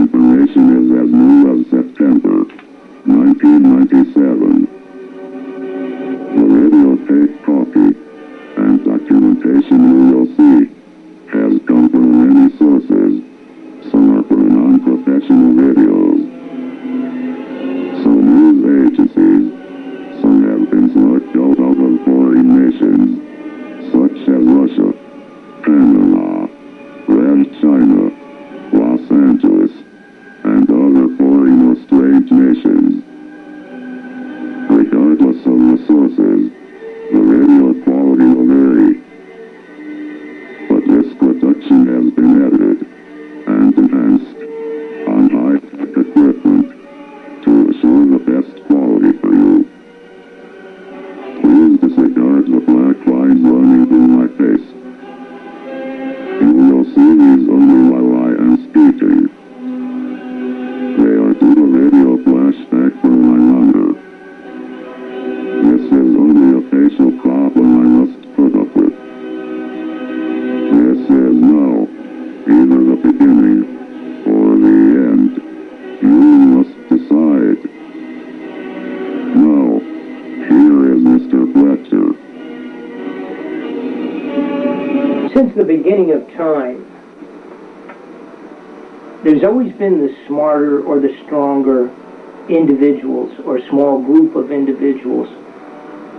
information is as new as September 1997. best quality for you. Please disregard the black lines running through my face. You will see these only while I am speaking. They are to the radio flashback for my mother. This is only a facial problem I must put up with. This is now either the beginning or the end. You must decide. Now, here is Mr. Fletcher. Since the beginning of time, there's always been the smarter or the stronger individuals or small group of individuals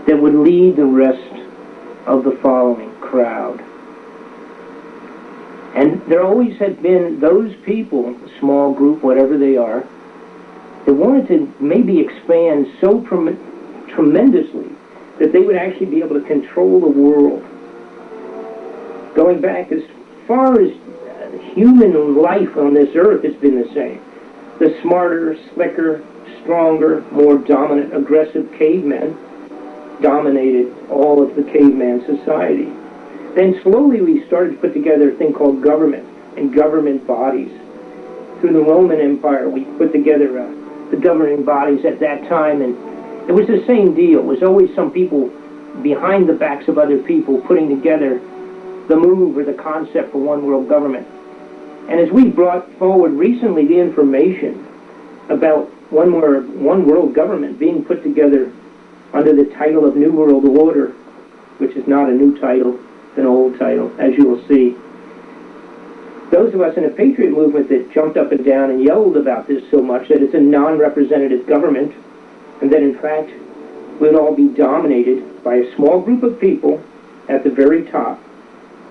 that would lead the rest of the following crowd. And there always have been those people, small group, whatever they are, that wanted to maybe expand so tremendously that they would actually be able to control the world. Going back as far as human life on this earth has been the same. The smarter, slicker, stronger, more dominant, aggressive cavemen dominated all of the caveman society. Then slowly we started to put together a thing called government and government bodies. Through the Roman Empire, we put together the governing bodies at that time, and it was the same deal. It was always some people behind the backs of other people putting together the move or the concept for one world government. And as we brought forward recently the information about one world government being put together under the title of New World Order, which is not a new title, it's an old title, as you will see. Those of us in the Patriot movement that jumped up and down and yelled about this so much that it's a non-representative government, and that in fact we'd all be dominated by a small group of people at the very top,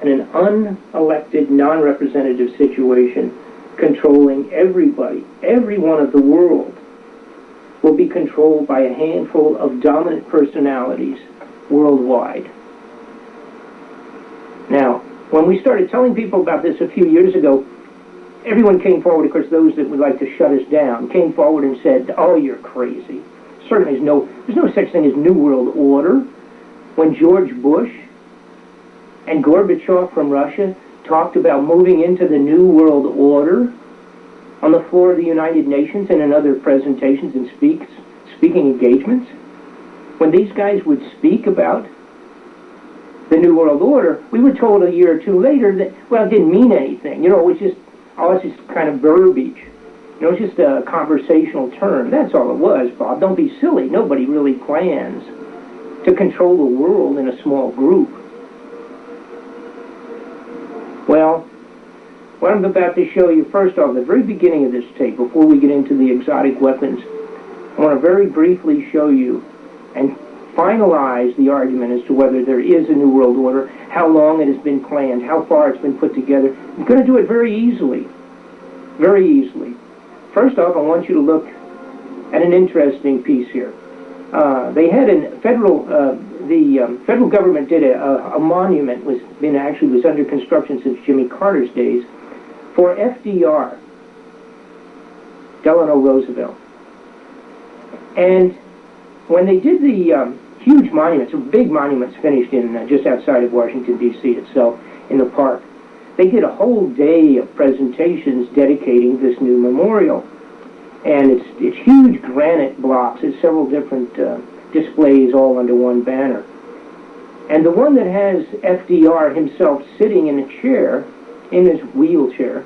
and an unelected, non-representative situation controlling everybody, everyone of the world, will be controlled by a handful of dominant personalities worldwide. Now, when we started telling people about this a few years ago, everyone came forward, of course those that would like to shut us down, came forward and said, oh, you're crazy. Certainly there's no such thing as New World Order. When George Bush and Gorbachev from Russia talked about moving into the New World Order on the floor of the United Nations and in other presentations and speaking engagements, when these guys would speak about the New World Order, we were told a year or two later that, well, it didn't mean anything. You know, it was just, oh, it's just kind of verbiage. You know, it's just a conversational term. That's all it was, Bob. Don't be silly. Nobody really plans to control the world in a small group. Well, what I'm about to show you, first off, the very beginning of this tape, before we get into the exotic weapons, I want to very briefly show you and finalize the argument as to whether there is a New World Order, how long it has been planned, how far it's been put together. I'm going to do it very easily. Very easily. First off, I want you to look at an interesting piece here. They had a federal, the federal government did a monument, was under construction since Jimmy Carter's days, for FDR, Delano Roosevelt. And when they did the huge monuments, big monuments finished in just outside of Washington, D.C. itself, in the park, they did a whole day of presentations dedicating this new memorial. And it's huge granite blocks. It's several different displays all under one banner. And the one that has FDR himself sitting in a chair, in his wheelchair,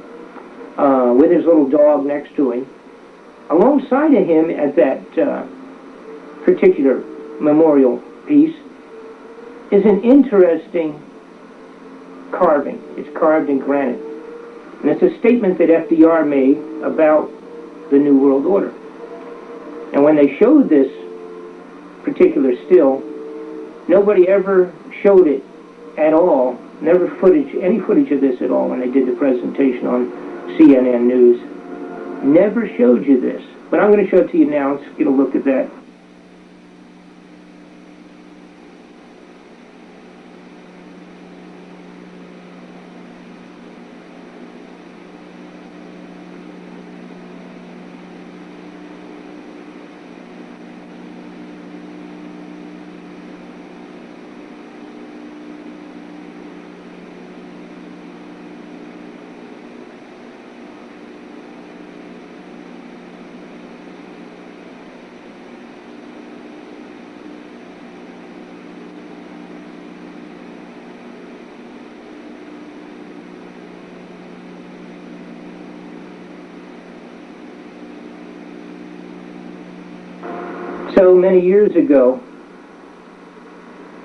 with his little dog next to him, alongside of him at that particular memorial piece is an interesting carving. It's carved in granite. And it's a statement that FDR made about the New World Order. And when they showed this particular still, nobody ever showed it at all, any footage of this at all when they did the presentation on CNN News. Never showed you this. But I'm going to show it to you now. Let's get a look at that. So many years ago,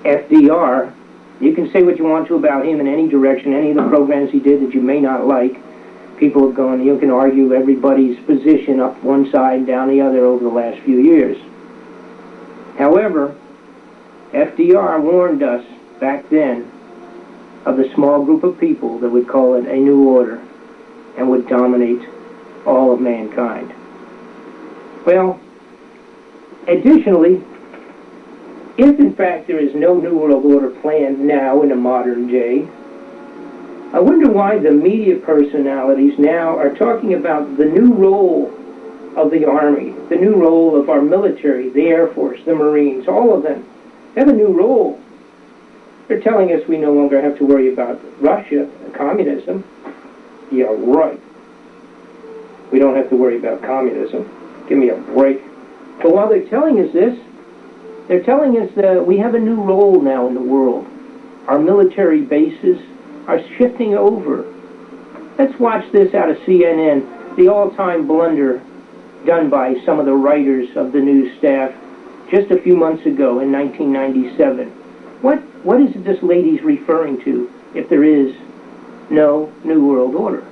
FDR, you can say what you want to about him in any direction, any of the programs he did that you may not like. People have gone, you can argue everybody's position up one side, down the other over the last few years. However, FDR warned us back then of the small group of people that would call it a new order and would dominate all of mankind. Well, additionally, if in fact there is no New World Order planned now in the modern day, I wonder why the media personalities now are talking about the new role of the Army, the new role of our military, the Air Force, the Marines, all of them have a new role. They're telling us we no longer have to worry about Russia and communism. Yeah, right. We don't have to worry about communism. Give me a break. But while they're telling us this, they're telling us that we have a new role now in the world. Our military bases are shifting over. Let's watch this out of CNN, the all-time blunder done by some of the writers of the news staff just a few months ago in 1997. What is it this lady's referring to if there is no New World Order?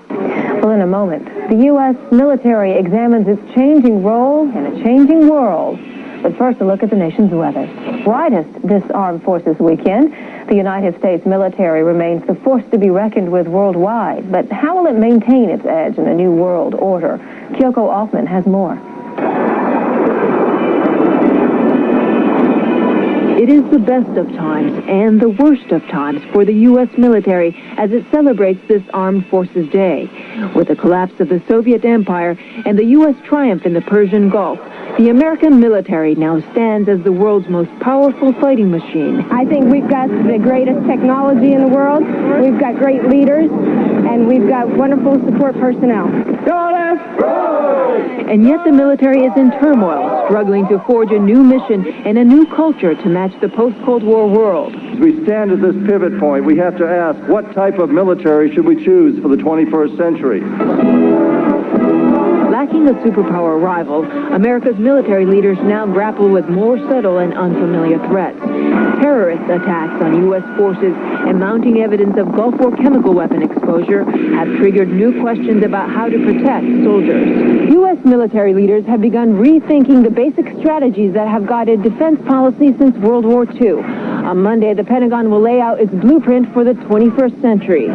Well, in a moment, the U.S. military examines its changing role in a changing world. But first, a look at the nation's weather. Brightest this Armed Forces weekend. The United States military remains the force to be reckoned with worldwide. But how will it maintain its edge in a new world order? Kyoko Altman has more. It is the best of times and the worst of times for the U.S. military as it celebrates this Armed Forces Day. With the collapse of the Soviet Empire and the U.S. triumph in the Persian Gulf, the American military now stands as the world's most powerful fighting machine. I think we've got the greatest technology in the world, we've got great leaders, and we've got wonderful support personnel. And yet the military is in turmoil, struggling to forge a new mission and a new culture to match the post-Cold War world. As we stand at this pivot point, we have to ask, what type of military should we choose for the 21st century? Lacking a superpower rival, America's military leaders now grapple with more subtle and unfamiliar threats. Terrorist attacks on U.S. forces and mounting evidence of Gulf War chemical weapon exposure have triggered new questions about how to protect soldiers. U.S. military leaders have begun rethinking the basic strategies that have guided defense policy since World War II. On Monday, the Pentagon will lay out its blueprint for the 21st century.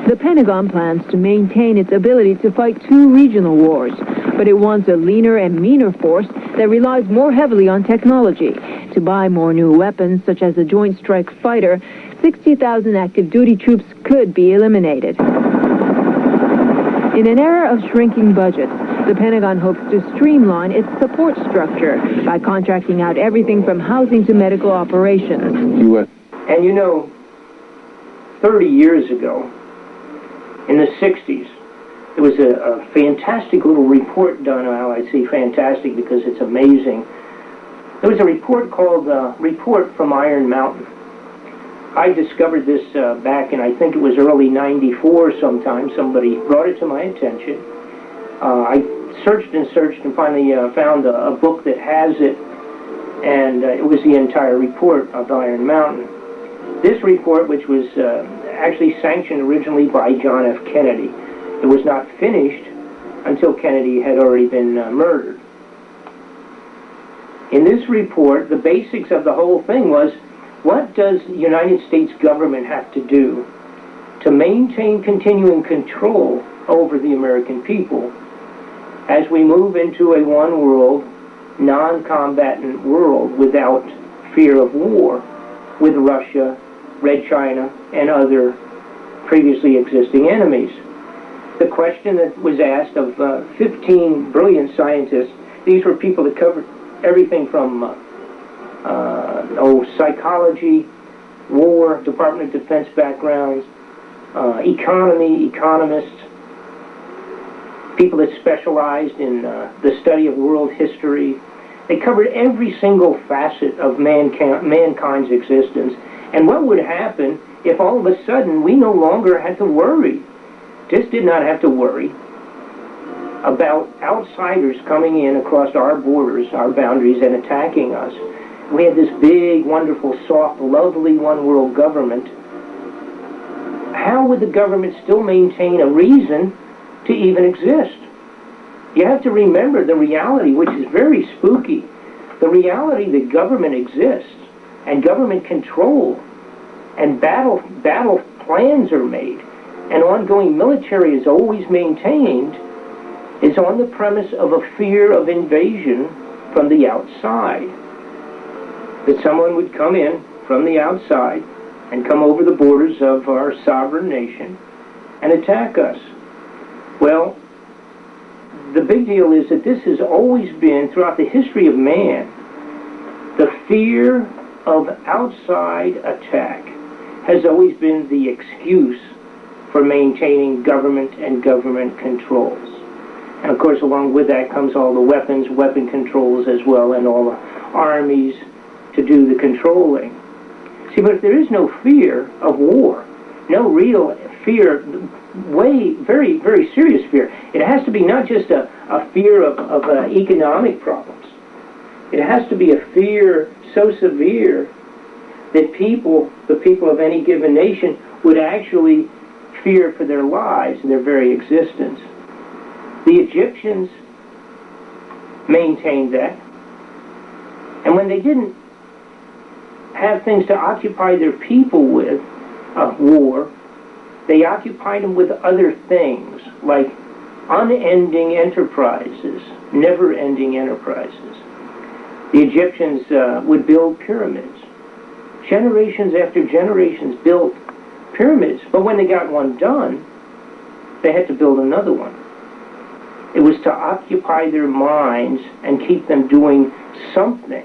The Pentagon plans to maintain its ability to fight two regional wars, but it wants a leaner and meaner force that relies more heavily on technology. To buy more new weapons, such as the Joint Strike Fighter, 60,000 active duty troops could be eliminated. In an era of shrinking budgets, the Pentagon hopes to streamline its support structure by contracting out everything from housing to medical operations. And you know, 30 years ago, in the 60s, there was a fantastic little report done. Well, I say fantastic because it's amazing. There was a report called Report from Iron Mountain. I discovered this back in, I think it was early '94 sometime. Somebody brought it to my attention. I searched and finally found a book that has it, and it was the entire report of Iron Mountain. This report, which was actually sanctioned originally by John F. Kennedy, it was not finished until Kennedy had already been murdered. In this report, the basics of the whole thing was, what does the United States government have to do to maintain continuing control over the American people as we move into a one-world, non-combatant world without fear of war with Russia, Red China, and other previously existing enemies? The question that was asked of 15 brilliant scientists, these were people that covered everything from psychology, war, Department of Defense backgrounds, economy, economists, people that specialized in the study of world history. They covered every single facet of mankind's existence. And what would happen if all of a sudden we no longer had to worry? Just did not have to worry about outsiders coming in across our borders, our boundaries, and attacking us. We had this big, wonderful, soft, lovely one-world government. How would the government still maintain a reason to even exist? You have to remember the reality, which is very spooky. The reality that government exists and government control and battle plans are made and ongoing military is always maintained is on the premise of a fear of invasion from the outside. That someone would come in from the outside and come over the borders of our sovereign nation and attack us. Well, the big deal is that this has always been, throughout the history of man, the fear of outside attack has always been the excuse for maintaining government and government controls. And of course, along with that comes all the weapons, weapon controls as well, and all the armies to do the controlling. See, but if there is no fear of war, no real fear, very, very serious fear, it has to be not just a fear of economic problems. It has to be a fear so severe that the people of any given nation, would actually fear for their lives and their very existence. The Egyptians maintained that. And when they didn't have things to occupy their people with, of war, they occupied them with other things, like unending enterprises, never-ending enterprises. The Egyptians would build pyramids. Generations after generations built pyramids, but when they got one done, they had to build another one. It was to occupy their minds and keep them doing something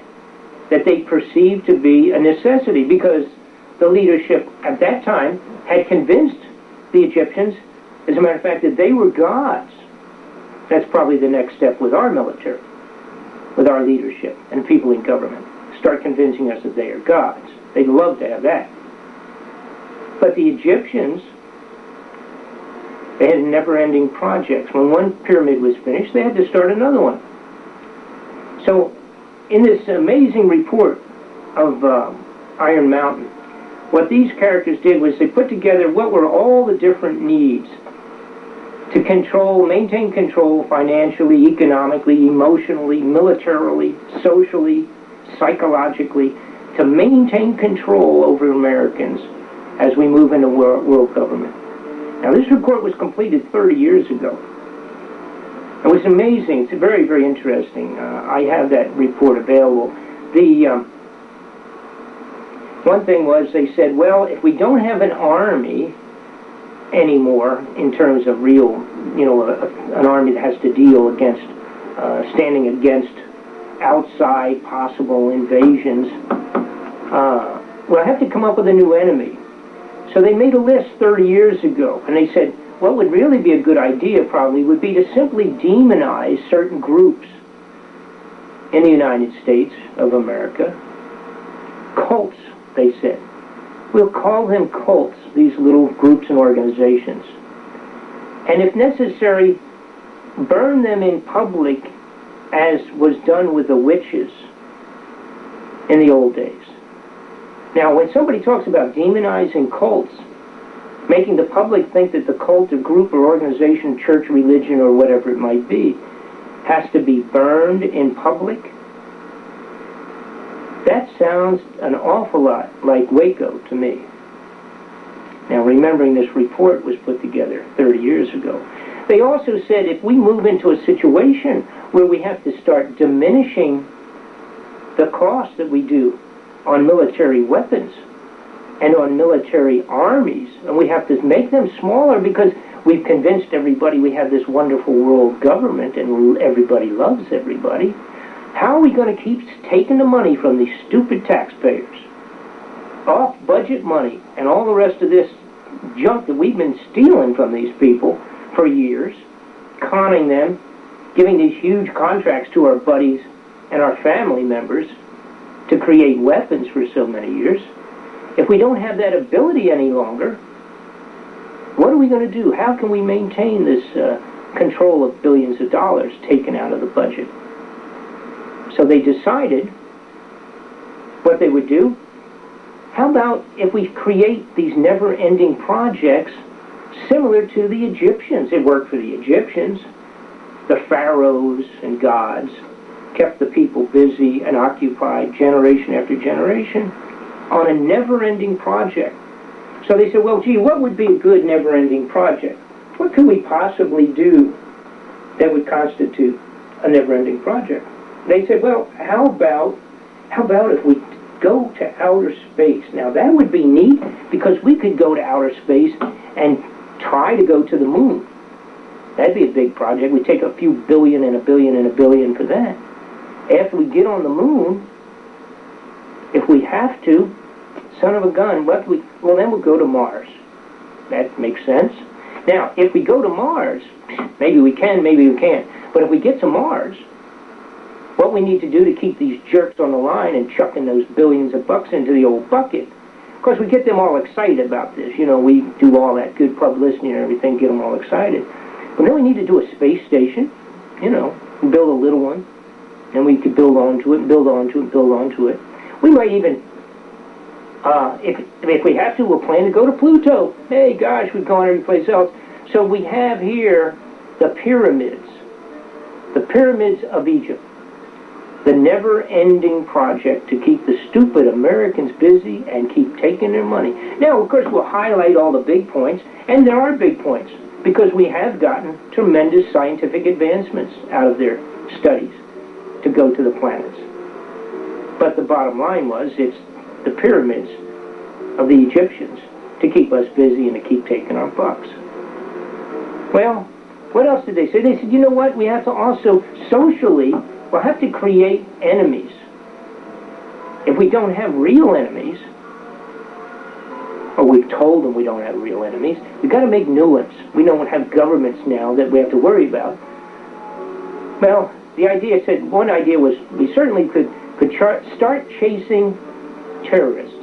that they perceived to be a necessity, because the leadership at that time had convinced the Egyptians, as a matter of fact, that they were gods. That's probably the next step with our military, with our leadership and people in government. Start convincing us that they are gods. They'd love to have that. But the Egyptians, they had never-ending projects. When one pyramid was finished, they had to start another one. So, in this amazing report of Iron Mountain, what these characters did was they put together what were all the different needs to control, maintain control financially, economically, emotionally, militarily, socially, psychologically, to maintain control over Americans as we move into world government. Now, this report was completed 30 years ago. It was amazing. It's very, very interesting. I have that report available. The one thing was they said, well, if we don't have an army anymore in terms of real, an army that has to deal against, standing against outside possible invasions, we'll have to come up with a new enemy. So they made a list 30 years ago, and they said, what would really be a good idea probably would be to simply demonize certain groups in the United States of America. Cults, they said. We'll call them cults, these little groups and organizations. And if necessary, burn them in public as was done with the witches in the old days. Now, when somebody talks about demonizing cults, making the public think that the cult or group or organization, church, religion, or whatever it might be, has to be burned in public, that sounds an awful lot like Waco to me. Now, remembering this report was put together 30 years ago. They also said if we move into a situation where we have to start diminishing the cost that we do on military weapons and on military armies, and we have to make them smaller because we've convinced everybody we have this wonderful world government and everybody loves everybody, how are we going to keep taking the money from these stupid taxpayers, off-budget money, and all the rest of this junk that we've been stealing from these people for years, conning them, giving these huge contracts to our buddies and our family members to create weapons for so many years? If we don't have that ability any longer, what are we going to do? How can we maintain this control of billions of dollars taken out of the budget. So they decided what they would do. How about if we create these never-ending projects similar to the Egyptians? It worked for the Egyptians. The pharaohs and gods kept the people busy and occupied generation after generation on a never-ending project. So they said, well, gee, what would be a good never-ending project? What could we possibly do that would constitute a never-ending project? They said, well, how about if we go to outer space? Now, that would be neat, because we could go to outer space and try to go to the moon. That'd be a big project. We'd take a few billion and a billion and a billion for that. After we get on the moon, if we have to, son of a gun, well, then we'll go to Mars. That makes sense. Now, if we go to Mars, maybe we can, maybe we can't. But if we get to Mars, what we need to do to keep these jerks on the line and chucking those billions of bucks into the old bucket, of course, we get them all excited about this. You know, we do all that good publicity and everything, get them all excited. But then we need to do a space station, you know, and build a little one. And we could build onto it, and build onto it, and build onto it. We might even, if we have to, we'll plan to go to Pluto. Hey, gosh, we've gone every place else. So we have here the pyramids of Egypt. The never-ending project to keep the stupid Americans busy and keep taking their money. Now, of course, we'll highlight all the big points, and there are big points, because we have gotten tremendous scientific advancements out of their studies to go to the planets. But the bottom line was, it's the pyramids of the Egyptians to keep us busy and to keep taking our bucks. Well, what else did they say? They said, you know what, we have to also socially, we'll have to create enemies. If we don't have real enemies, or we've told them we don't have real enemies, we've got to make new ones. We don't have governments now that we have to worry about. Well, the idea said, one idea was we certainly could start chasing terrorists.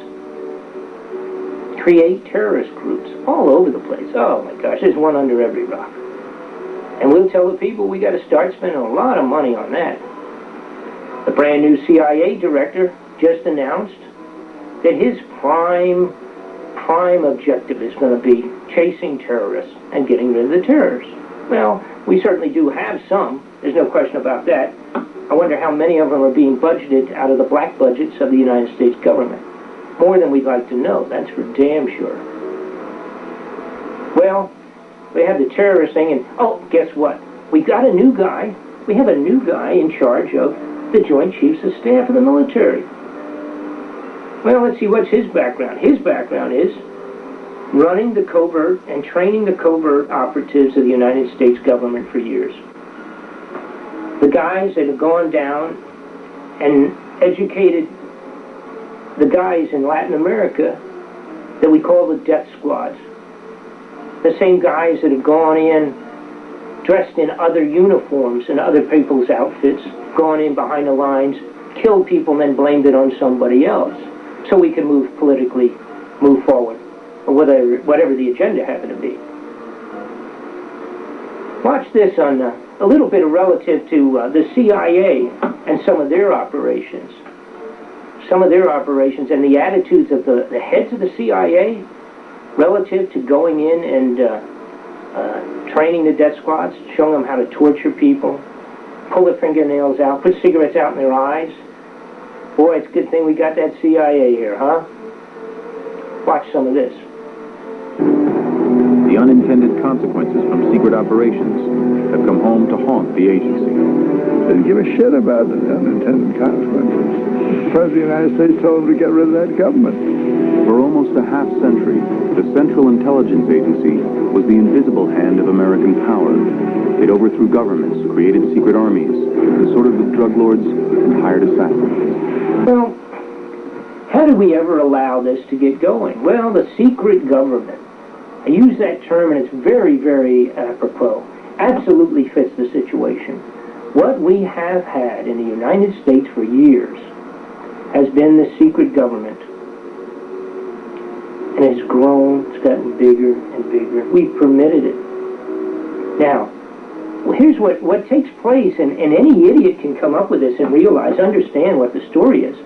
Create terrorist groups all over the place. Oh my gosh, there's one under every rock. And we'll tell the people we got to start spending a lot of money on that. The brand new CIA director just announced that his prime objective is going to be chasing terrorists and getting rid of the terrorists. Well, we certainly do have some. There's no question about that. I wonder how many of them are being budgeted out of the black budgets of the United States government. More than we'd like to know, that's for damn sure. Well, we have the terrorist thing, and oh, guess what? We got a new guy. We have a new guy in charge of the Joint Chiefs of Staff of the military. Well, let's see, what's his background? His background is running the covert and training the covert operatives of the United States government for years. The guys that have gone down and educated the guys in Latin America that we call the death squads. The same guys that have gone in dressed in other uniforms and other people's outfits, gone in behind the lines, killed people and then blamed it on somebody else so we can move forward, or whatever the agenda happened to be. Watch this on a little bit relative to the CIA and some of their operations. Some of their operations and the attitudes of the heads of the CIA relative to going in and training the death squads, showing them how to torture people, pull their fingernails out, put cigarettes out in their eyes. Boy, it's a good thing we got that CIA here, huh? Watch some of this. The unintended consequences from secret operations have come home to haunt the agency. They didn't give a shit about the unintended consequences. The President of the United States told them to get rid of that government. For almost a half-century, the Central Intelligence Agency was the invisible hand of American power. It overthrew governments, created secret armies, consorted with drug lords, and hired assassins. Well, how did we ever allow this to get going? Well, the secret government. I use that term, and it's very, very apropos. Absolutely fits the situation. What we have had in the United States for years has been the secret government. And it's grown, it's gotten bigger and bigger. We've permitted it. Now, Well, here's what takes place, and any idiot can come up with this and realize, understand what the story is.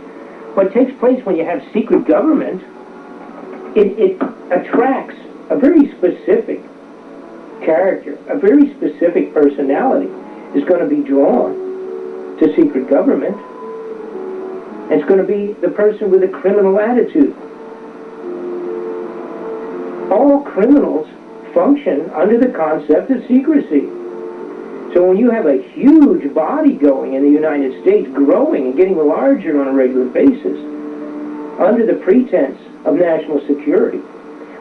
What takes place when you have secret government, it attracts a very specific character, a very specific personality is going to be drawn to secret government. It's going to be the person with a criminal attitude. All criminals function under the concept of secrecy. So when you have a huge body going in the United States, growing and getting larger on a regular basis, under the pretense of national security,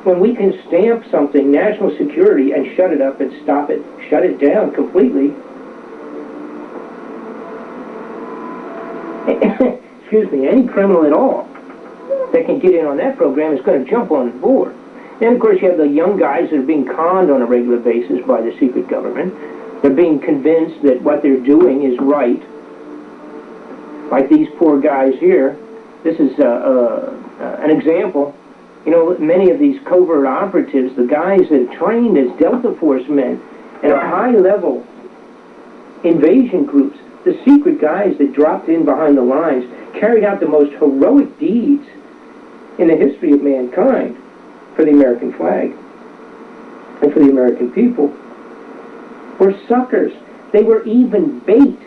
when we can stamp something national security and shut it up and stop it, shut it down completely, excuse me, any criminal at all that can get in on that program is going to jump on board. Then, of course, you have the young guys that are being conned on a regular basis by the secret government. They're being convinced that what they're doing is right. Like these poor guys here. This is an example. You know, many of these covert operatives, the guys that are trained as Delta Force men and are high-level invasion groups, the secret guys that dropped in behind the lines, carried out the most heroic deeds in the history of mankind for the American flag and for the American people, were suckers. They were even bait.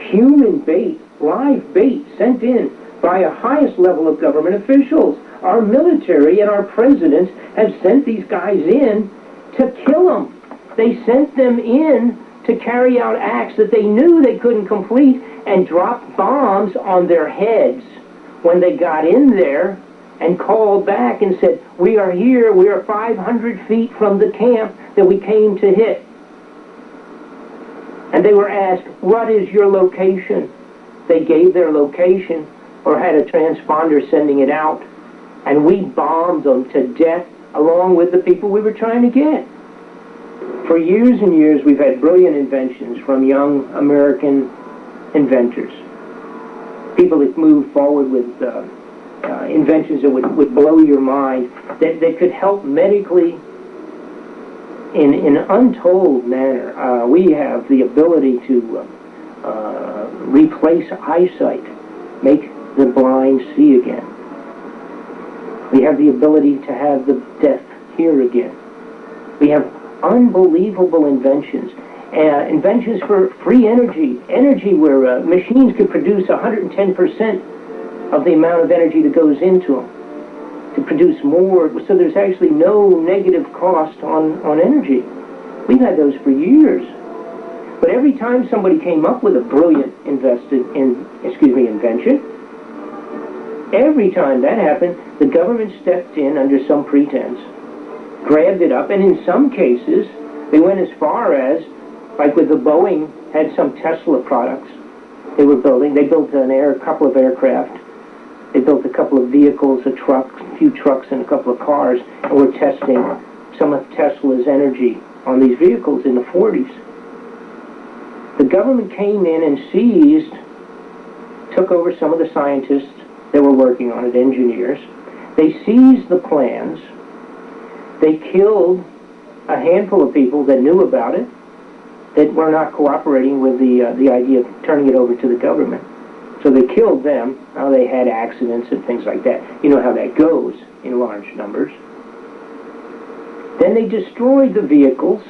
Human bait, live bait, sent in by a highest level of government officials. Our military and our presidents have sent these guys in to kill them. They sent them in to carry out acts that they knew they couldn't complete and drop bombs on their heads when they got in there and called back and said, "We are here, we are 500 feet from the camp that we came to hit." And they were asked, "What is your location?" They gave their location or had a transponder sending it out, and we bombed them to death along with the people we were trying to get. For years and years, we've had brilliant inventions from young American inventors. People that moved forward with inventions that would blow your mind, that could help medically in an untold manner. We have the ability to replace eyesight, make the blind see again. We have the ability to have the deaf hear again. We have unbelievable inventions. Inventions for free energy where machines could produce 110% of the amount of energy that goes into them to produce more, so there's actually no negative cost on energy. We've had those for years. But every time somebody came up with a brilliant invention, every time that happened, the government stepped in under some pretense, grabbed it up, and in some cases, they went as far as, like with the Boeing, had some Tesla products they were building. They built a couple of aircraft. They built a couple of vehicles, a few trucks, and a couple of cars, and were testing some of Tesla's energy on these vehicles in the 40s. The government came in and took over some of the scientists that were working on it, engineers. They seized the plans. They killed a handful of people that knew about it, that were not cooperating with the idea of turning it over to the government. So they killed them. Now they had accidents and things like that. You know how that goes in large numbers. Then they destroyed the vehicles,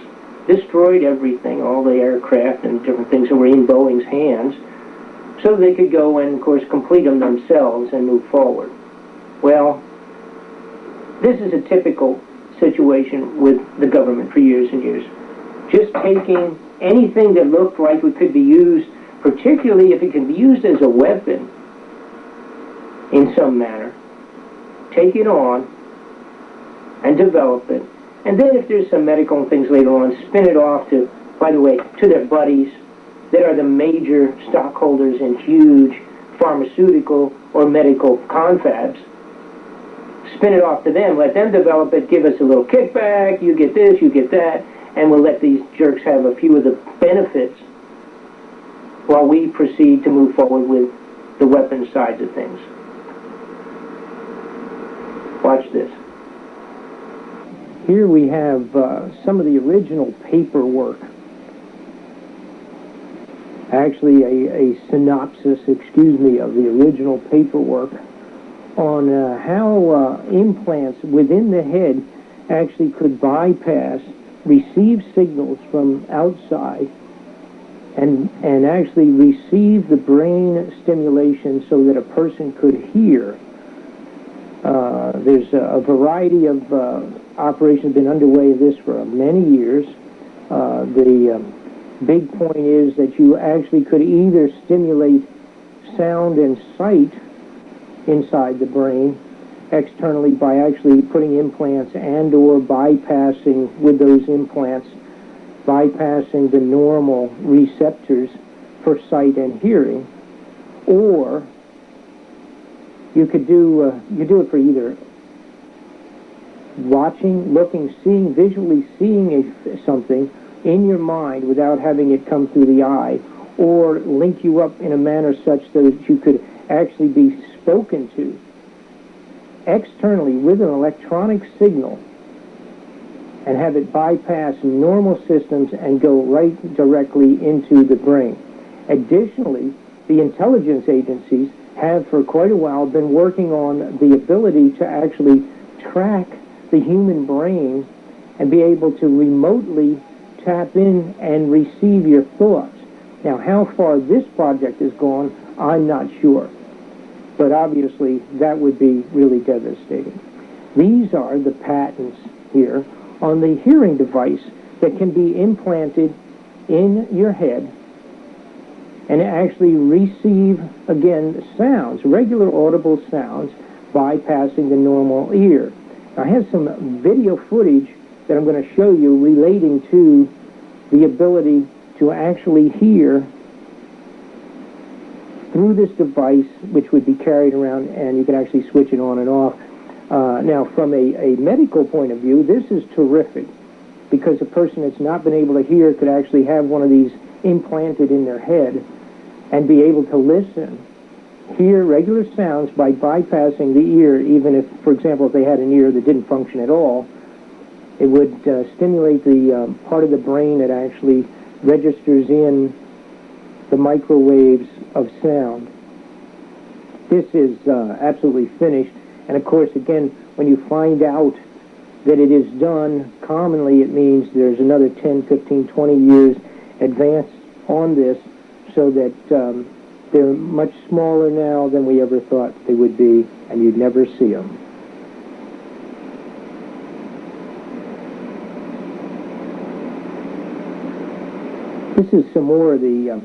destroyed everything, all the aircraft and different things that were in Boeing's hands, so they could go and, of course, complete them themselves and move forward. Well, this is a typical situation with the government for years and years. Just taking anything that looked like it could be used, particularly if it can be used as a weapon in some manner, take it on and develop it. And then if there's some medical things later on, spin it off to, by the way, to their buddies that are the major stockholders in huge pharmaceutical or medical confabs. Spin it off to them, let them develop it, give us a little kickback, you get this, you get that, and we'll let these jerks have a few of the benefits while we proceed to move forward with the weapons sides of things. Watch this. Here we have some of the original paperwork. Actually, a synopsis, excuse me, of the original paperwork on how implants within the head actually could bypass, receive signals from outside, and actually receive the brain stimulation so that a person could hear. There's a variety of operations been underway of this for many years. The big point is that you actually could either stimulate sound and sight inside the brain externally by actually putting implants and or bypassing with those implants, bypassing the normal receptors for sight and hearing, or you could do it for either watching, looking, seeing, visually seeing something in your mind without having it come through the eye, or link you up in a manner such that you could actually be spoken to externally with an electronic signal and have it bypass normal systems and go right directly into the brain. Additionally, the intelligence agencies have for quite a while been working on the ability to actually track the human brain and be able to remotely tap in and receive your thoughts. Now, how far this project has gone, I'm not sure. But obviously, that would be really devastating. These are the patents here on the hearing device that can be implanted in your head and actually receive, again, sounds, regular audible sounds, bypassing the normal ear. I have some video footage that I'm going to show you relating to the ability to actually hear through this device, which would be carried around, and you can actually switch it on and off. Now, from a medical point of view, this is terrific, because a person that's not been able to hear could actually have one of these implanted in their head and be able to listen, hear regular sounds by bypassing the ear, even if, for example, if they had an ear that didn't function at all, it would stimulate the part of the brain that actually registers in the microwaves of sound. This is absolutely finished. And of course, again, when you find out that it is done, commonly it means there's another 10, 15, 20 years advance on this, so that they're much smaller now than we ever thought they would be, and you'd never see them. This is some more of the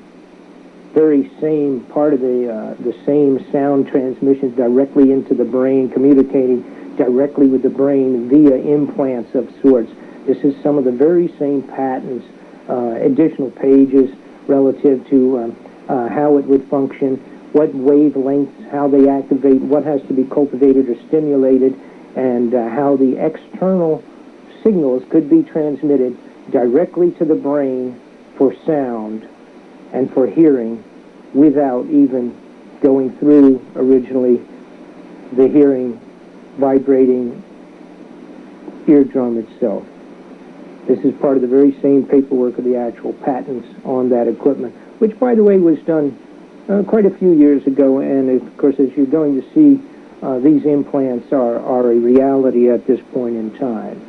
very same part of the same sound transmissions directly into the brain, communicating directly with the brain via implants of sorts. This is some of the very same patents, additional pages relative to how it would function, what wavelengths, how they activate, what has to be cultivated or stimulated, and how the external signals could be transmitted directly to the brain for sound and for hearing without even going through originally the hearing vibrating eardrum itself. This is part of the very same paperwork of the actual patents on that equipment, which, by the way, was done quite a few years ago, and of course, as you're going to see, these implants are a reality at this point in time.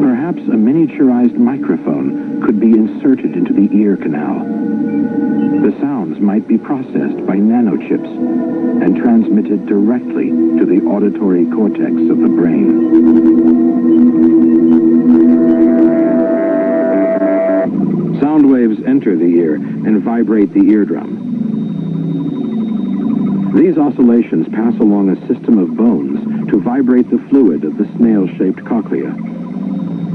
Perhaps a miniaturized microphone could be inserted into the ear canal. The sounds might be processed by nanochips and transmitted directly to the auditory cortex of the brain. Sound waves enter the ear and vibrate the eardrum. These oscillations pass along a system of bones to vibrate the fluid of the snail-shaped cochlea.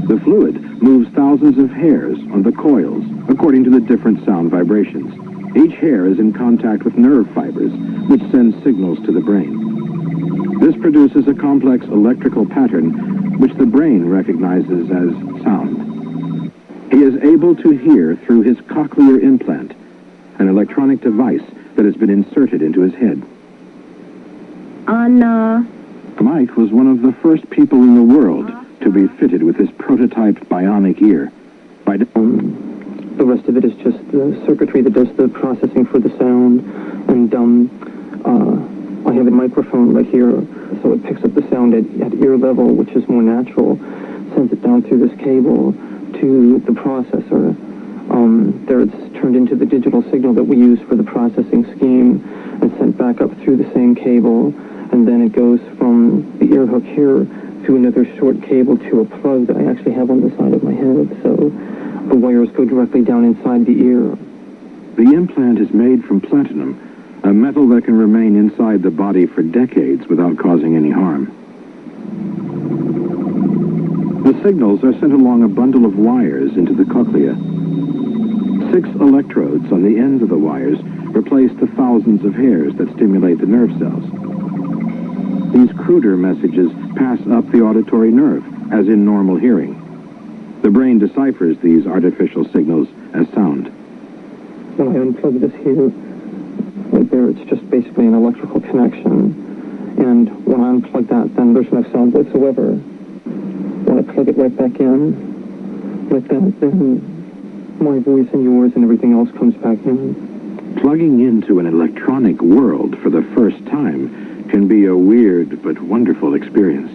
The fluid moves thousands of hairs on the coils according to the different sound vibrations. Each hair is in contact with nerve fibers, which send signals to the brain. This produces a complex electrical pattern, which the brain recognizes as sound. He is able to hear through his cochlear implant, an electronic device that has been inserted into his head. On Mike was one of the first people in the world to be fitted with this prototype bionic ear. The rest of it is just the circuitry that does the processing for the sound, and I have a microphone right here, so it picks up the sound at ear level, which is more natural, sends it down through this cable to the processor. There it's turned into the digital signal that we use for the processing scheme and sent back up through the same cable, and then it goes from the ear hook here to another short cable to a plug that I actually have on the side of my head, so the wires go directly down inside the ear. The implant is made from platinum, a metal that can remain inside the body for decades without causing any harm. The signals are sent along a bundle of wires into the cochlea. 6 electrodes on the ends of the wires replace the thousands of hairs that stimulate the nerve cells. These cruder messages pass up the auditory nerve, as in normal hearing. The brain deciphers these artificial signals as sound. When I unplug this here, right there, it's just basically an electrical connection. And when I unplug that, then there's no sound whatsoever. When I plug it right back in, like that, then my voice and yours and everything else comes back in. Plugging into an electronic world for the first time can be a weird but wonderful experience.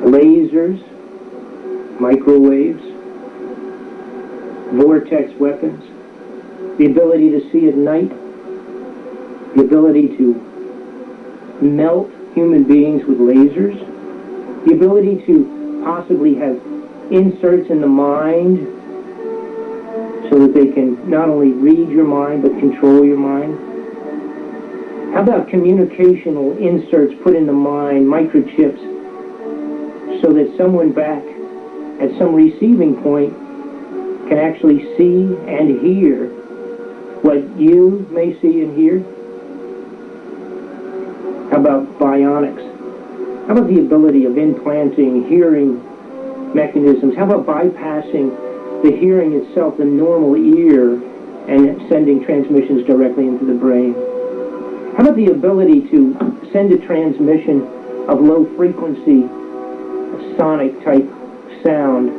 Lasers, microwaves, vortex weapons, the ability to see at night, the ability to melt human beings with lasers, the ability to possibly have inserts in the mind so that they can not only read your mind but control your mind. How about communicational inserts put in the mind, microchips, so that someone back at some receiving point can actually see and hear what you may see and hear? How about bionics? How about the ability of implanting hearing mechanisms? How about bypassing the hearing itself, the normal ear, and sending transmissions directly into the brain? How about the ability to send a transmission of low frequency, sonic type sound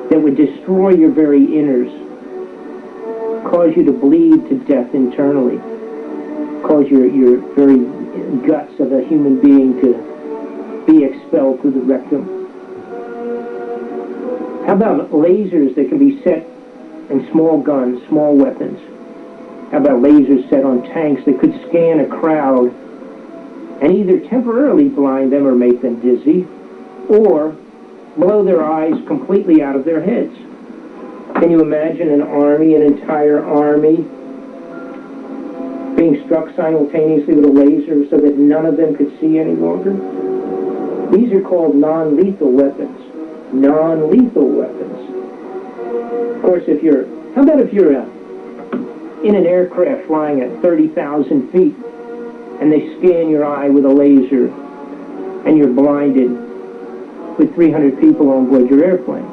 that would destroy your very inners, cause you to bleed to death internally, cause your very guts of a human being to be expelled through the rectum? How about lasers that can be set in small guns, small weapons? How about lasers set on tanks that could scan a crowd and either temporarily blind them or make them dizzy, or blow their eyes completely out of their heads? Can you imagine an army, an entire army, being struck simultaneously with a laser so that none of them could see any longer? These are called non-lethal weapons. Non-lethal weapons. Of course, how about if you're in an aircraft flying at 30,000 feet and they scan your eye with a laser and you're blinded with 300 people on board your airplane?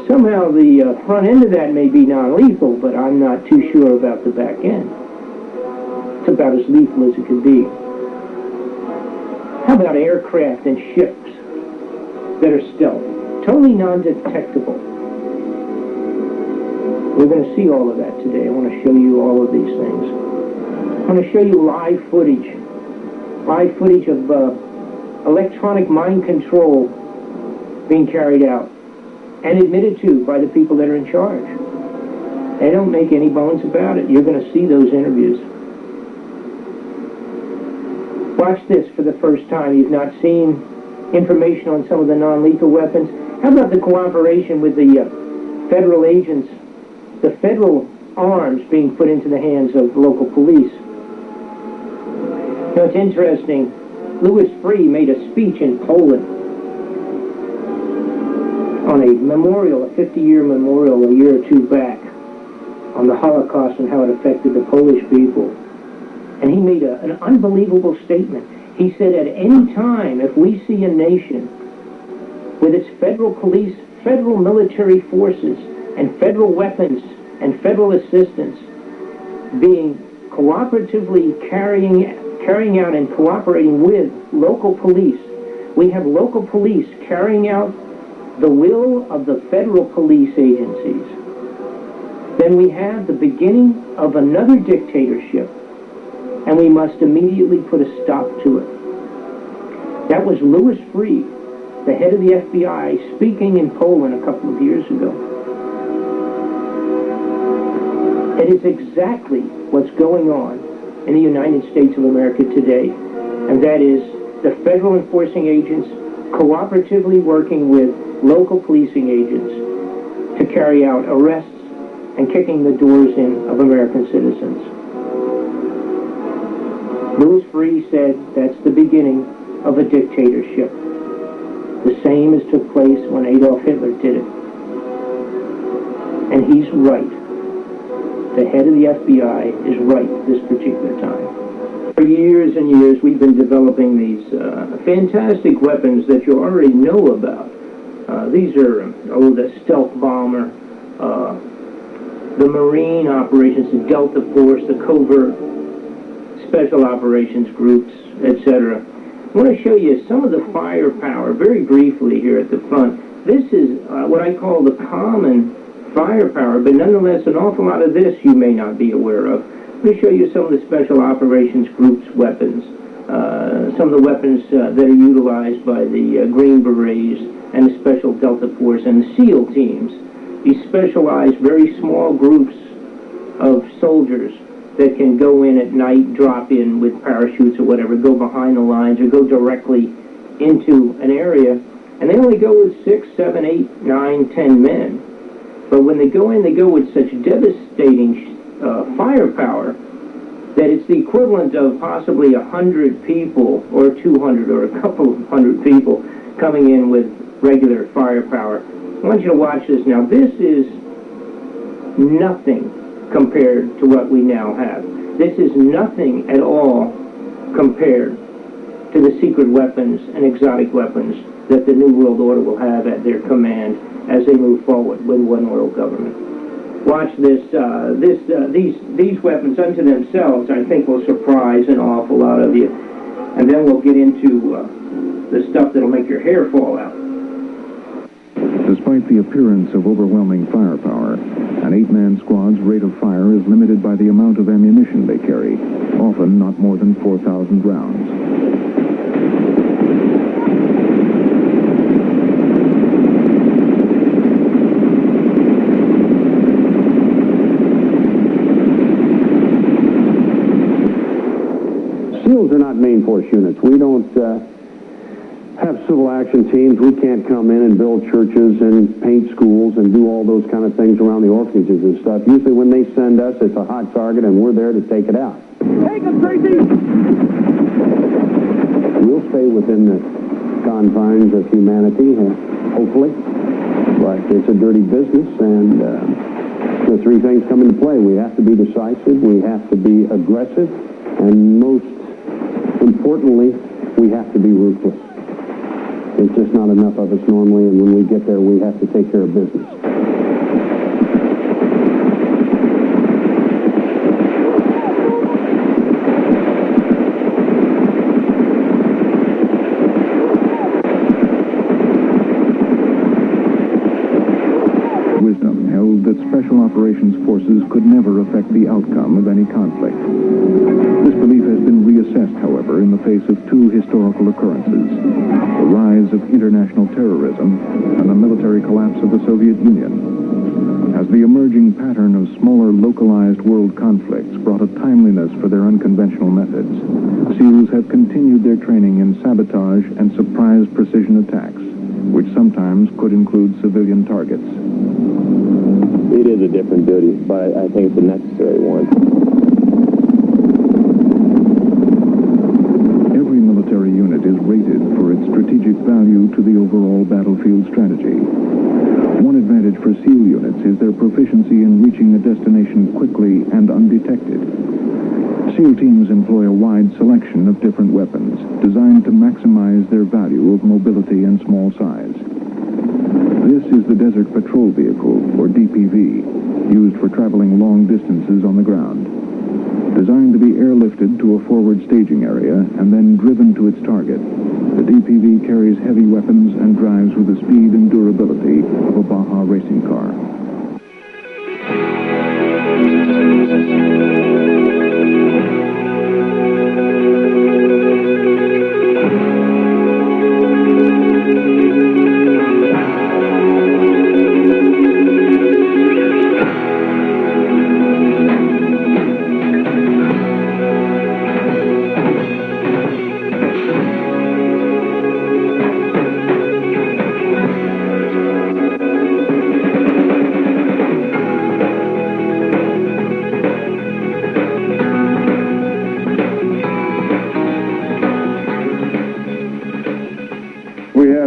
Somehow the front end of that may be non-lethal, but I'm not too sure about the back end. It's about as lethal as it could be. How about aircraft and ships that are stealth, totally non-detectable? We're going to see all of that today. I want to show you all of these things. I want to show you live footage of electronic mind control being carried out and admitted to by the people that are in charge. They don't make any bones about it. You're going to see those interviews. Watch this for the first time. You've not seen information on some of the non-lethal weapons. How about the cooperation with the federal agents, the federal arms being put into the hands of local police? Now, it's interesting. Louis Freeh made a speech in Poland on a memorial, a 50-year memorial a year or two back on the Holocaust and how it affected the Polish people. And he made an unbelievable statement. He said, at any time, if we see a nation with its federal police, federal military forces, and federal weapons, and federal assistance being cooperatively carrying out and cooperating with local police, we have local police carrying out the will of the federal police agencies, then we have the beginning of another dictatorship, and we must immediately put a stop to it. That was Louis Freeh, the head of the FBI, speaking in Poland a couple of years ago. It is exactly what's going on in the United States of America today, and that is the federal enforcing agents cooperatively working with local policing agents to carry out arrests and kicking the doors in of American citizens. Louis Freeh said that's the beginning of a dictatorship. The same as took place when Adolf Hitler did it. And he's right. The head of the FBI is right this particular time. For years and years, we've been developing these fantastic weapons that you already know about. These are, the stealth bomber, the Marine operations, the Delta Force, the covert special operations groups, etc. I want to show you some of the firepower very briefly here at the front. This is what I call the common firepower, but nonetheless an awful lot of this you may not be aware of. Let me show you some of the special operations group's weapons, some of the weapons that are utilized by the Green Berets and the Special Delta Force and the SEAL teams. These specialized, very small groups of soldiers that can go in at night, drop in with parachutes or whatever, go behind the lines or go directly into an area, and they only go with 6, 7, 8, 9, 10 men. But when they go in, they go with such devastating firepower that it's the equivalent of possibly 100 people or 200 or a couple of hundred people coming in with regular firepower. I want you to watch this now. This is nothing compared to what we now have. This is nothing at all compared to the secret weapons and exotic weapons that the New World Order will have at their command as they move forward with one world government. Watch this. These weapons unto themselves, I think, will surprise an awful lot of you. And then we'll get into the stuff that'll make your hair fall out. Despite the appearance of overwhelming firepower, an 8-man squad's rate of fire is limited by the amount of ammunition they carry, often not more than 4,000 rounds. SEALs are not main force units. We don't have civil action teams. We can't come in and build churches and paint schools and do all those kind of things around the orphanages and stuff. Usually when they send us, it's a hot target and we're there to take it out. Take it, Tracy! We'll stay within the confines of humanity, hopefully. But it's a dirty business, and the three things come into play. We have to be decisive, we have to be aggressive, and most importantly, we have to be ruthless. There's just not enough of us normally, and when we get there, we have to take care of business. Wisdom held that Special Operations Forces could never affect the outcome of any conflict. This belief has been reassessed, however, in the face of two historical occurrences: the rise of international terrorism and the military collapse of the Soviet Union. As the emerging pattern of smaller localized world conflicts brought a timeliness for their unconventional methods, SEALs have continued their training in sabotage and surprise precision attacks, which sometimes could include civilian targets. It is a different duty, but I think it's a necessary one. Every military unit is rated for its strategic value to the overall battlefield strategy. One advantage for SEAL units is their proficiency in reaching a destination quickly and undetected. SEAL teams employ a wide selection of different weapons, designed to maximize their value of mobility and small size. This is the Desert Patrol Vehicle, or DPV, used for traveling long distances on the ground. Designed to be airlifted to a forward staging area and then driven to its target, the DPV carries heavy weapons and drives with the speed and durability of a Baja racing car.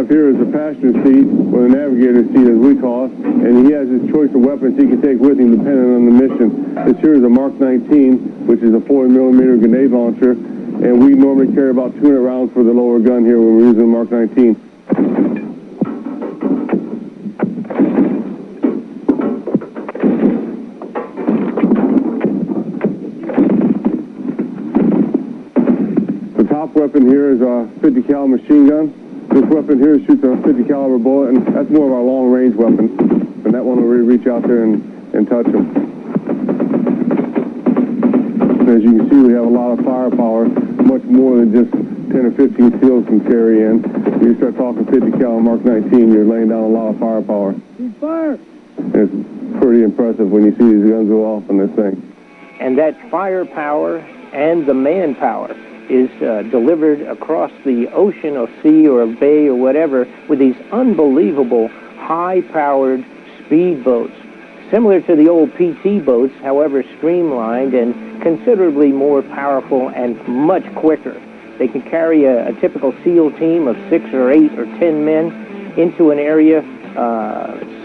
Here is a passenger seat, or a navigator seat as we call it, and he has his choice of weapons he can take with him depending on the mission. This here is a Mark 19, which is a 40mm grenade launcher, and we normally carry about 200 rounds for the lower gun here when we're using the Mark 19. The top weapon here is a 50 caliber machine gun. This weapon here shoots a 50 caliber bullet, and that's more of our long-range weapon. And that one will really reach out there and touch them. And as you can see, we have a lot of firepower, much more than just 10 or 15 SEALs can carry in. When you start talking 50 caliber Mark 19, you're laying down a lot of firepower. Fire! It's pretty impressive when you see these guns go off on this thing. And that firepower and the manpower is delivered across the ocean or sea or a bay or whatever with these unbelievable high-powered speedboats, similar to the old PT boats, however streamlined and considerably more powerful and much quicker. They can carry a typical SEAL team of 6 or 8 or 10 men into an area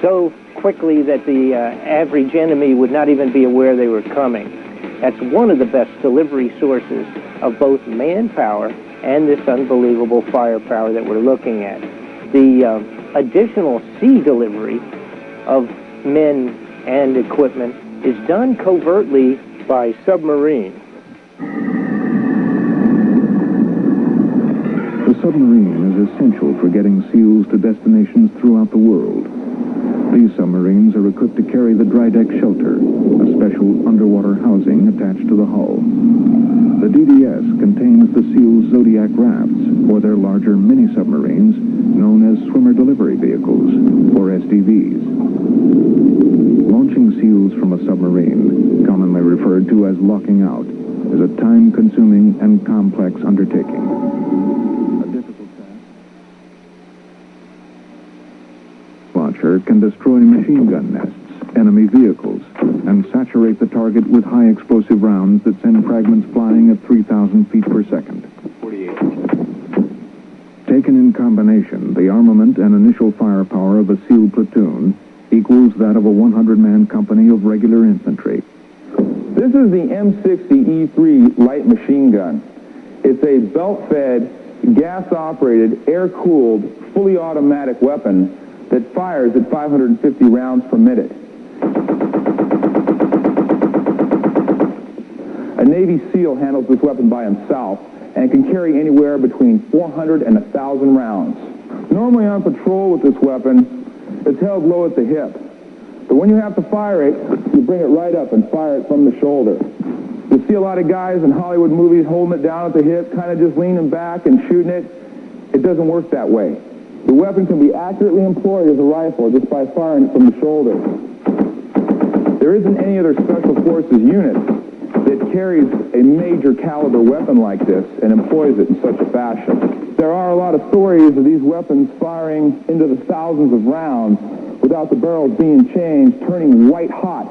so quickly that the average enemy would not even be aware they were coming. That's one of the best delivery sources of both manpower and this unbelievable firepower that we're looking at. The additional sea delivery of men and equipment is done covertly by submarine. The submarine is essential for getting SEALs to destinations throughout the world. These submarines are equipped to carry the dry deck shelter, a special underwater housing attached to the hull. The DDS contains the SEALs' Zodiac rafts, or their larger mini-submarines, known as swimmer delivery vehicles, or SDVs. Launching SEALs from a submarine, commonly referred to as locking out, is a time-consuming and complex undertaking. Launcher can destroy machine gun nests, enemy vehicles, and saturate the target with high explosive rounds that send fragments flying at 3,000 feet per second. 48. Taken in combination, the armament and initial firepower of a SEAL platoon equals that of a 100-man company of regular infantry. This is the M60E3 light machine gun. It's a belt-fed, gas-operated, air-cooled, fully automatic weapon that fires at 550 rounds per minute. A Navy SEAL handles this weapon by himself and can carry anywhere between 400 and 1,000 rounds. Normally on patrol with this weapon, it's held low at the hip. But when you have to fire it, you bring it right up and fire it from the shoulder. You see a lot of guys in Hollywood movies holding it down at the hip, kind of just leaning back and shooting it. It doesn't work that way. The weapon can be accurately employed as a rifle just by firing it from the shoulder. There isn't any other Special Forces unit that carries a major caliber weapon like this and employs it in such a fashion. There are a lot of stories of these weapons firing into the thousands of rounds without the barrels being changed, turning white hot,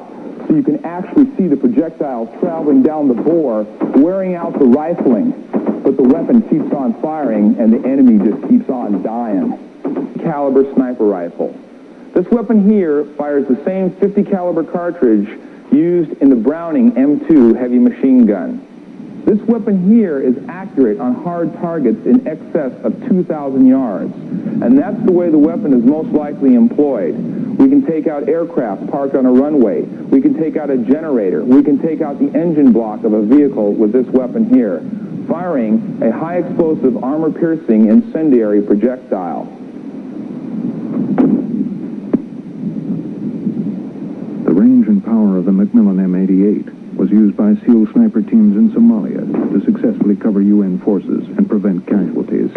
so you can actually see the projectiles traveling down the bore, wearing out the rifling, but the weapon keeps on firing and the enemy just keeps on dying. Caliber sniper rifle. This weapon here fires the same 50 caliber cartridge used in the Browning M2 heavy machine gun. This weapon here is accurate on hard targets in excess of 2,000 yards, and that's the way the weapon is most likely employed. We can take out aircraft parked on a runway. We can take out a generator. We can take out the engine block of a vehicle with this weapon here, firing a high explosive armor-piercing incendiary projectile. The range and power of the Macmillan M88 was used by SEAL sniper teams in Somalia to successfully cover UN forces and prevent casualties.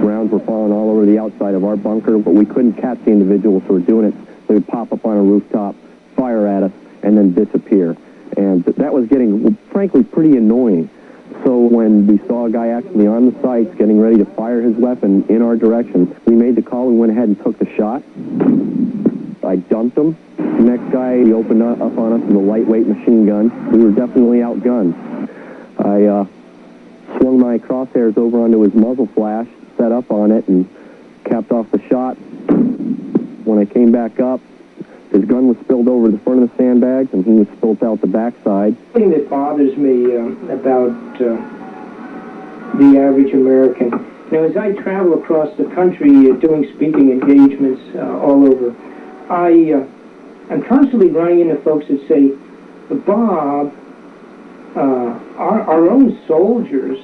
Rounds were falling all over the outside of our bunker, but we couldn't catch the individuals who were doing it. They would pop up on a rooftop, fire at us, and then disappear. And that was getting, frankly, pretty annoying. So when we saw a guy actually on the sights getting ready to fire his weapon in our direction, we made the call and went ahead and took the shot. I dumped him. The next guy, he opened up on us with a lightweight machine gun. We were definitely outgunned. I swung my crosshairs over onto his muzzle flash, set up on it, and capped off the shot. When I came back up, his gun was spilled over the front of the sandbags, and he was spilled out the backside. The thing that bothers me about the average American, as I travel across the country doing speaking engagements all over, I'm constantly running into folks that say, Bob, our own soldiers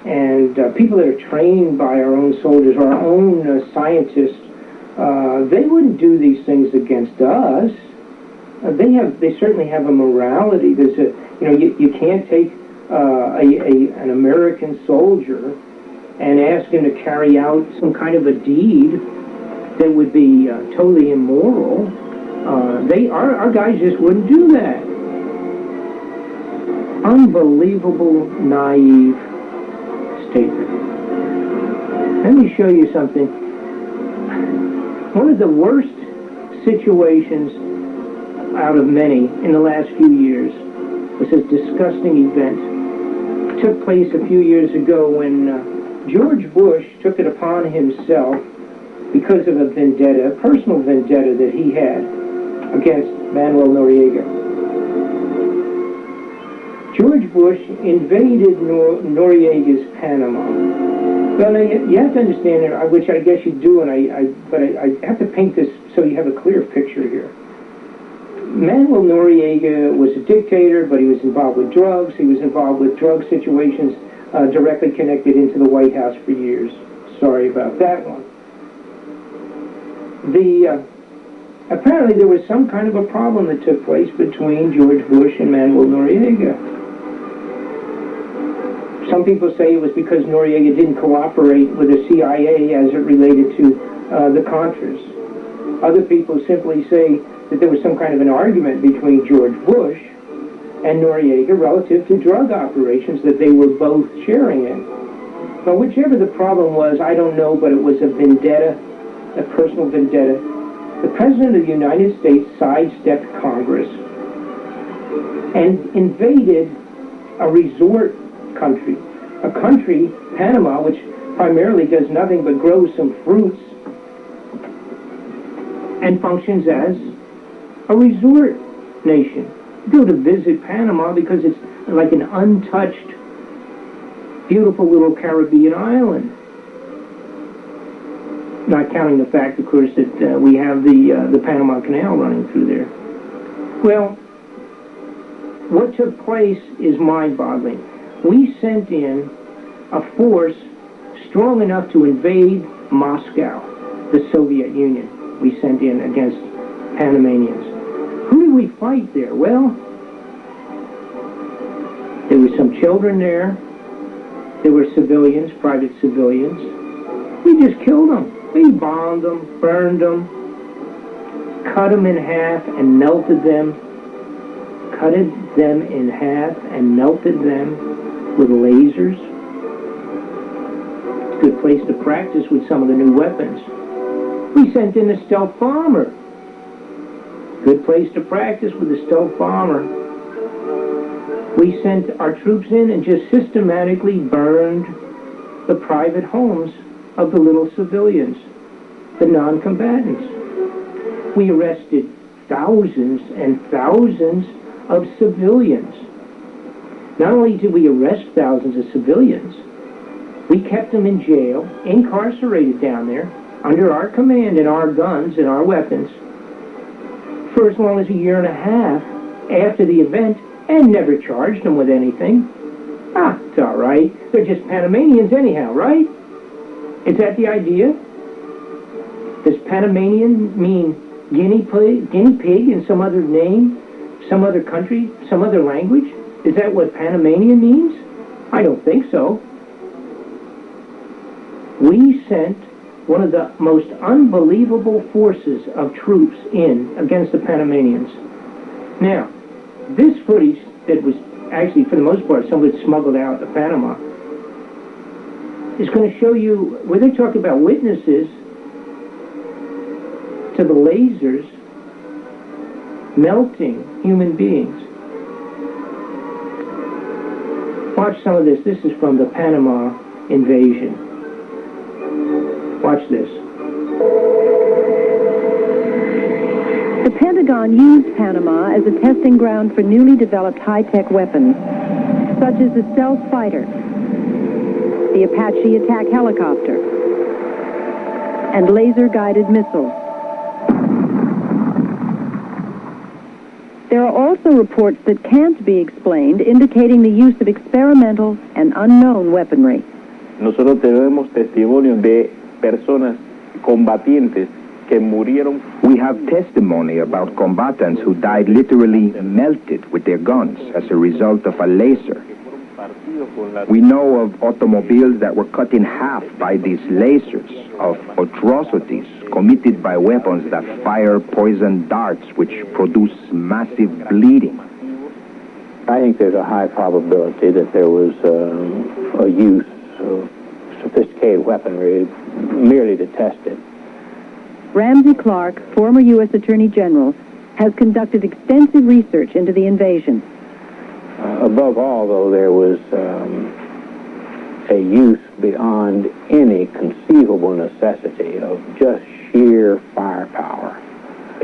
and people that are trained by our own soldiers, our own scientists, they wouldn't do these things against us. They certainly have a morality. There's you can't take an American soldier and ask him to carry out some kind of a deed that would be totally immoral. Our guys just wouldn't do that. unbelievable, naive statement. Let me show you something. One of the worst situations out of many in the last few years was this disgusting event. It took place a few years ago when George Bush took it upon himself, because of a vendetta, a personal vendetta that he had against Manuel Noriega. George Bush invaded Noriega's Panama. Well, you have to understand, which I guess you do, but I have to paint this so you have a clear picture here. Manuel Noriega was a dictator, but he was involved with drugs. He was involved with drug situations directly connected into the White House for years. Sorry about that one. Apparently there was some kind of a problem that took place between George Bush and Manuel Noriega. Some people say it was because Noriega didn't cooperate with the CIA as it related to the Contras. Other people simply say that there was some kind of an argument between George Bush and Noriega relative to drug operations that they were both sharing in. But whichever the problem was, I don't know, but it was a vendetta, a personal vendetta. The President of the United States sidestepped Congress and invaded a resort country, a country, Panama, which primarily does nothing but grow some fruits and functions as a resort nation. You go to visit Panama because it's like an untouched, beautiful little Caribbean island. Not counting the fact, of course, that we have the Panama Canal running through there. Well, what took place is mind-boggling. We sent in a force strong enough to invade Moscow, the Soviet Union. We sent in against Panamanians. Who did we fight there? Well, there were some children there. There were civilians, private civilians. We just killed them. We bombed them, burned them, cut them in half and melted them, cutted them in half and melted them with lasers. It's a good place to practice with some of the new weapons. We sent in a stealth bomber. Good place to practice with a stealth bomber. We sent our troops in and just systematically burned the private homes of the little civilians, the non-combatants. We arrested thousands and thousands of civilians. Not only did we arrest thousands of civilians, we kept them in jail, incarcerated down there, under our command and our guns and our weapons, for as long as a year and a half after the event, and never charged them with anything. It's all right. They're just Panamanians anyhow, right? Is that the idea? Does Panamanian mean guinea pig in some other name, some other country, some other language? Is that what Panamanian means? I don't think so. We sent one of the most unbelievable forces of troops in against the Panamanians. Now, this footage that was actually, for the most part, somebody smuggled out of Panama, is going to show you where they talk about witnesses to the lasers melting human beings. Watch some of this. This is from the Panama invasion. Watch this. The Pentagon used Panama as a testing ground for newly developed high-tech weapons, such as the stealth fighter, the Apache attack helicopter, and laser-guided missiles. There are also reports that can't be explained, indicating the use of experimental and unknown weaponry. Nosotros tenemos testimonios de personas combatientes que murieron. We have testimony about combatants who died literally melted with their guns as a result of a laser. We know of automobiles that were cut in half by these lasers, of atrocities committed by weapons that fire poison darts which produce massive bleeding. I think there's a high probability that there was a use of sophisticated weaponry merely to test it. Ramsey Clark, former U.S. Attorney General, has conducted extensive research into the invasion. Above all, though, there was a use beyond any conceivable necessity of just sheer firepower.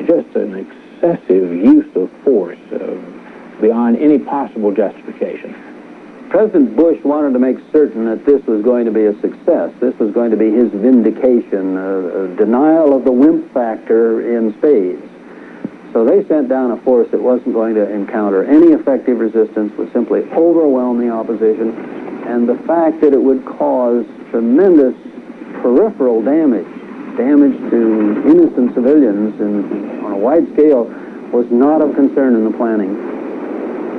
Just an excessive use of force beyond any possible justification. President Bush wanted to make certain that this was going to be a success. This was going to be his vindication, a denial of the wimp factor in spades. So they sent down a force that wasn't going to encounter any effective resistance, would simply overwhelm the opposition, and the fact that it would cause tremendous peripheral damage to innocent civilians on a wide scale, was not of concern in the planning.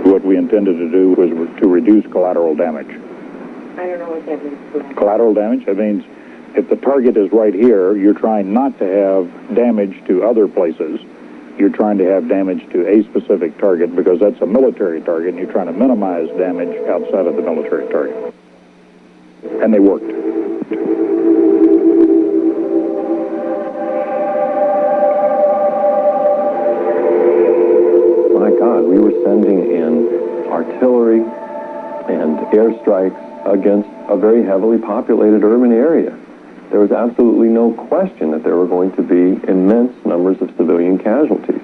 What we intended to do was to reduce collateral damage. I don't know what that means. Collateral damage, that means if the target is right here, you're trying not to have damage to other places. You're trying to have damage to a specific target because that's a military target, and you're trying to minimize damage outside of the military target. And they worked. My God, we were sending in artillery and airstrikes against a very heavily populated urban area. There was absolutely no question that there were going to be immense numbers of civilian casualties.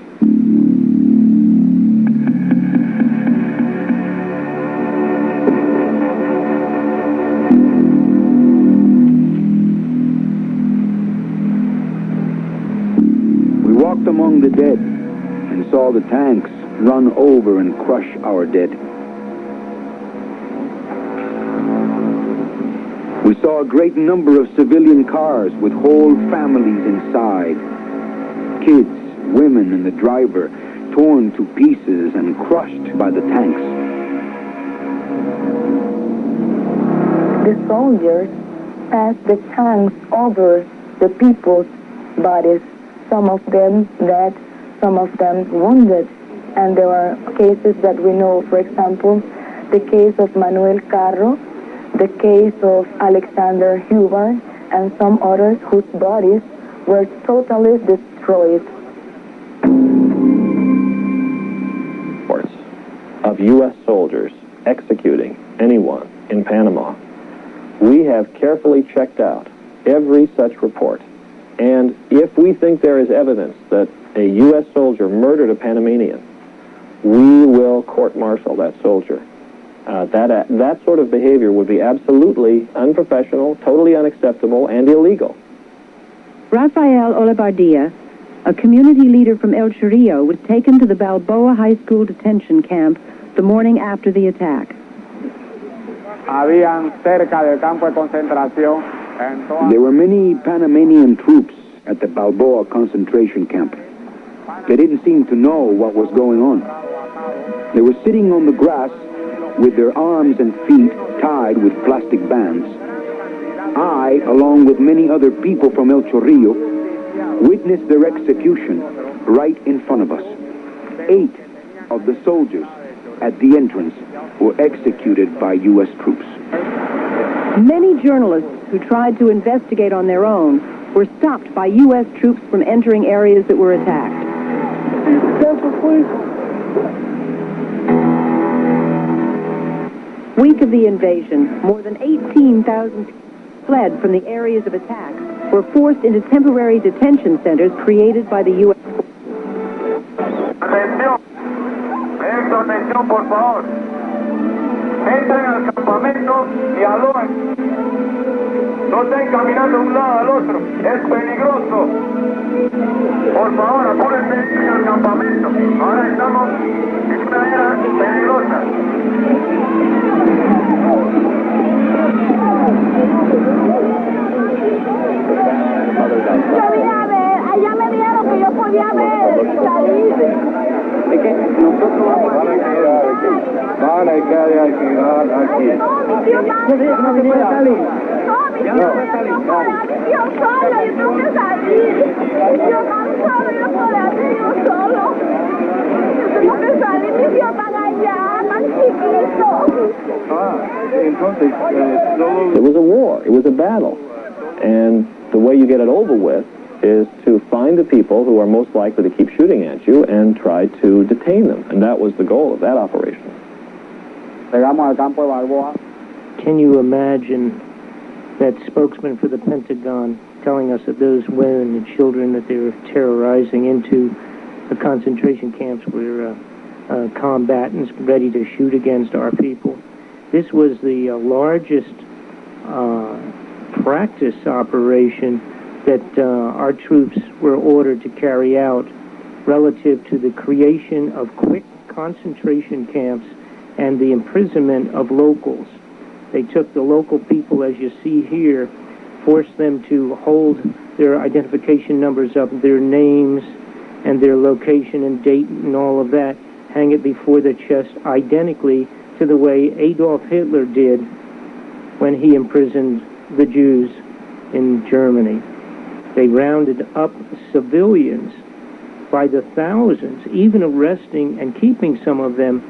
We walked among the dead and saw the tanks run over and crush our dead. We saw a great number of civilian cars with whole families inside. Kids, women, and the driver torn to pieces and crushed by the tanks. The soldiers passed the tanks over the people's bodies, some of them dead, some of them wounded. And there are cases that we know, for example, the case of Manuel Carro, the case of Alexander Hubbard, and some others whose bodies were totally destroyed. Reports of U.S. soldiers executing anyone in Panama. We have carefully checked out every such report. And if we think there is evidence that a U.S. soldier murdered a Panamanian, we will court-martial that soldier. That sort of behavior would be absolutely unprofessional, totally unacceptable, and illegal. Rafael Olavardia, a community leader from El Chorrillo, was taken to the Balboa High School detention camp the morning after the attack. There were many Panamanian troops at the Balboa concentration camp. They didn't seem to know what was going on. They were sitting on the grass with their arms and feet tied with plastic bands. I, along with many other people from El Chorrillo, witnessed their execution right in front of us. 8 of the soldiers at the entrance were executed by U.S. troops. Many journalists who tried to investigate on their own were stopped by U.S. troops from entering areas that were attacked. Week of the invasion, more than 18,000 fled from the areas of attack, were forced into temporary detention centers created by the U.S. Atención, por favor. Entren al campamento y alojen. No estén caminando de un lado al otro. Es peligroso. Por favor, apúrense, entren al campamento. Ahora estamos en una era peligrosa. Yo vine a ver, allá me dieron que yo podía ver, salir. Es que nosotros vamos a quedar aquí. Van a quedar aquí. No, mi tío no se puede salir. No, mi tío no puede salir. Mi tío solo, yo tengo que salir. Yo cansado, yo no puedo hacer yo solo. Yo tengo que salir, mis tíos están allá, están It was a war. It was a battle. And the way you get it over with is to find the people who are most likely to keep shooting at you and try to detain them. And that was the goal of that operation. Can you imagine that spokesman for the Pentagon telling us that those women and children that they were terrorizing into the concentration camps were combatants ready to shoot against our people? This was the largest practice operation that our troops were ordered to carry out relative to the creation of quick concentration camps and the imprisonment of locals. They took the local people, as you see here, forced them to hold their identification numbers up, their names and their location and date and all of that, hang it before the chest identically to the way Adolf Hitler did when he imprisoned the Jews in Germany. They rounded up civilians by the thousands, even arresting and keeping some of them,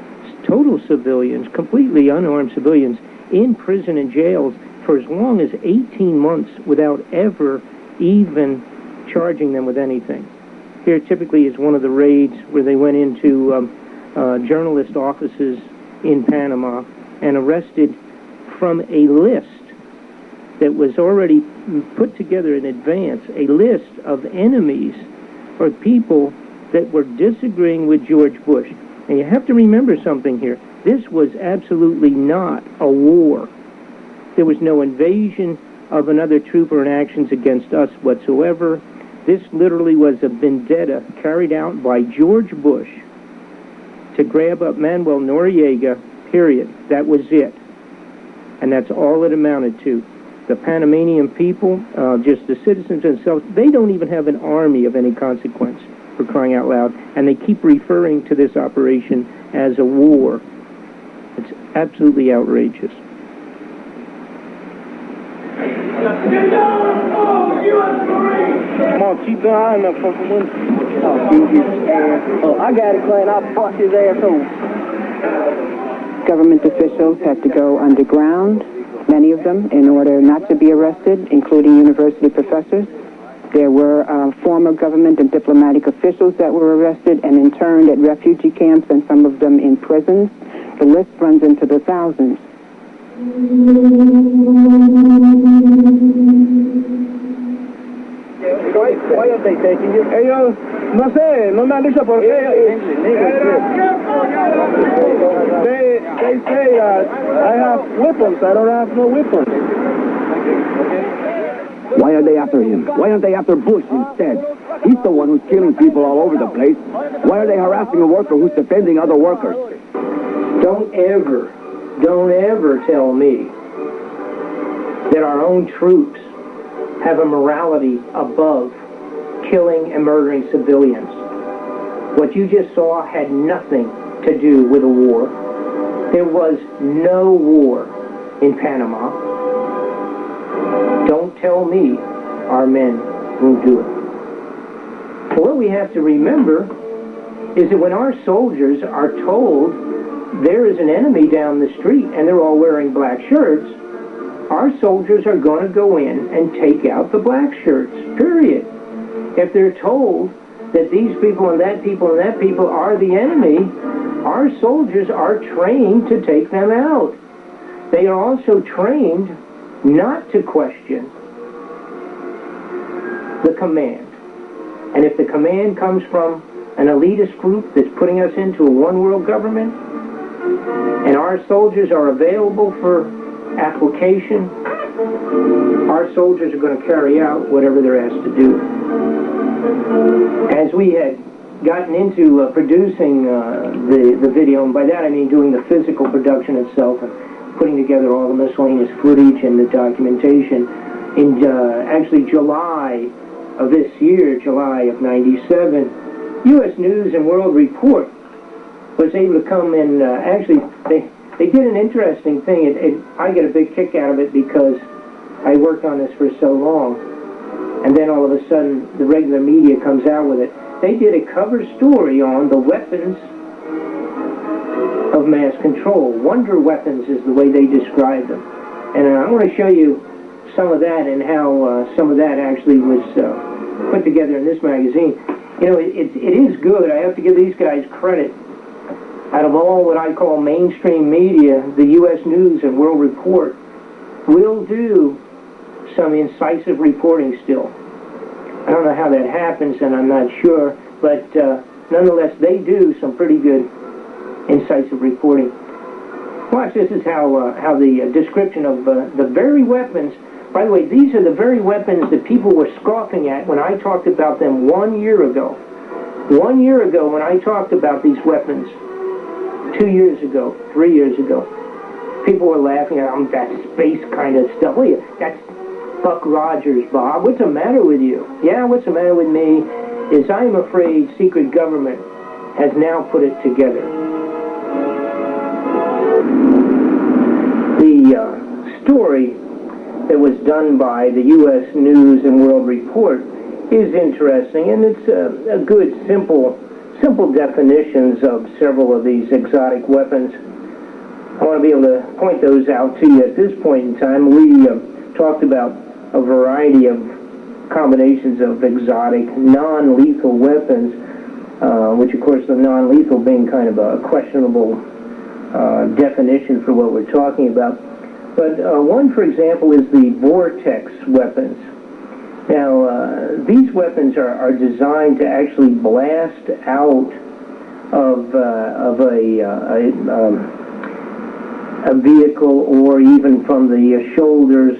total civilians, completely unarmed civilians, in prison and jails for as long as 18 months without ever even charging them with anything. Here typically is one of the raids where they went into journalist offices in Panama and arrested from a list that was already put together in advance, a list of enemies or people that were disagreeing with George Bush. And you have to remember something here. This was absolutely not a war. There was no invasion of another troop or actions against us whatsoever. This literally was a vendetta carried out by George Bush to grab up Manuel Noriega, period. That was it. And that's all it amounted to. The Panamanian people, just the citizens themselves, they don't even have an army of any consequence, for crying out loud, and they keep referring to this operation as a war. It's absolutely outrageous. Come on, keep the eye on that fucking window. Oh, I got it, Clint. I'll bust his asshole. Government officials had to go underground, many of them, in order not to be arrested, including university professors. There were former government and diplomatic officials that were arrested and interned at refugee camps, and some of them in prisons. The list runs into the thousands. Why are they taking you? Ellos, no sé, no me han dicho por qué. They say I have weapons. I don't have no weapons. Why are they after him? Why aren't they after Bush instead? He's the one who's killing people all over the place. Why are they harassing a worker who's defending other workers? Don't ever tell me that our own troops have a morality above killing and murdering civilians. What you just saw had nothing to do with a war. There was no war in Panama. Don't tell me our men won't do it. What we have to remember is that when our soldiers are told there is an enemy down the street and they're all wearing black shirts, our soldiers are going to go in and take out the black shirts, period. If they're told that these people and that people and that people are the enemy, our soldiers are trained to take them out. They are also trained not to question the command. And if the command comes from an elitist group that's putting us into a one-world government, and our soldiers are available for application, our soldiers are going to carry out whatever they're asked to do. As we had gotten into producing the video, and by that I mean doing the physical production itself and putting together all the miscellaneous footage and the documentation, in actually July of this year, July of '97, U.S. News and World Report was able to come and actually they did an interesting thing. I get a big kick out of it because I worked on this for so long, and then all of a sudden the regular media comes out with it. They did a cover story on the weapons of mass control. Wonder weapons is the way they describe them. And I want to show you some of that and how some of that actually was put together in this magazine. You know, it is good. I have to give these guys credit. Out of all what I call mainstream media, the U.S. News and World Report will do some incisive reporting still. I don't know how that happens, and I'm not sure, but nonetheless, they do some pretty good incisive reporting. Watch, this is how the description of the very weapons. By the way, these are the very weapons that people were scoffing at when I talked about them 1 year ago. 1 year ago, when I talked about these weapons, 2 years ago, 3 years ago, people were laughing at that space kind of stuff. Well, that's Buck Rogers, Bob. What's the matter with you? Yeah, what's the matter with me is I'm afraid secret government has now put it together. The story that was done by the U.S. News and World Report is interesting, and it's a good, simple definitions of several of these exotic weapons. I want to be able to point those out to you at this point in time. We talked about a variety of combinations of exotic, non-lethal weapons, which of course the non-lethal being kind of a questionable definition for what we're talking about. But one, for example, is the vortex weapons. Now, these weapons are designed to actually blast out of a vehicle or even from the shoulders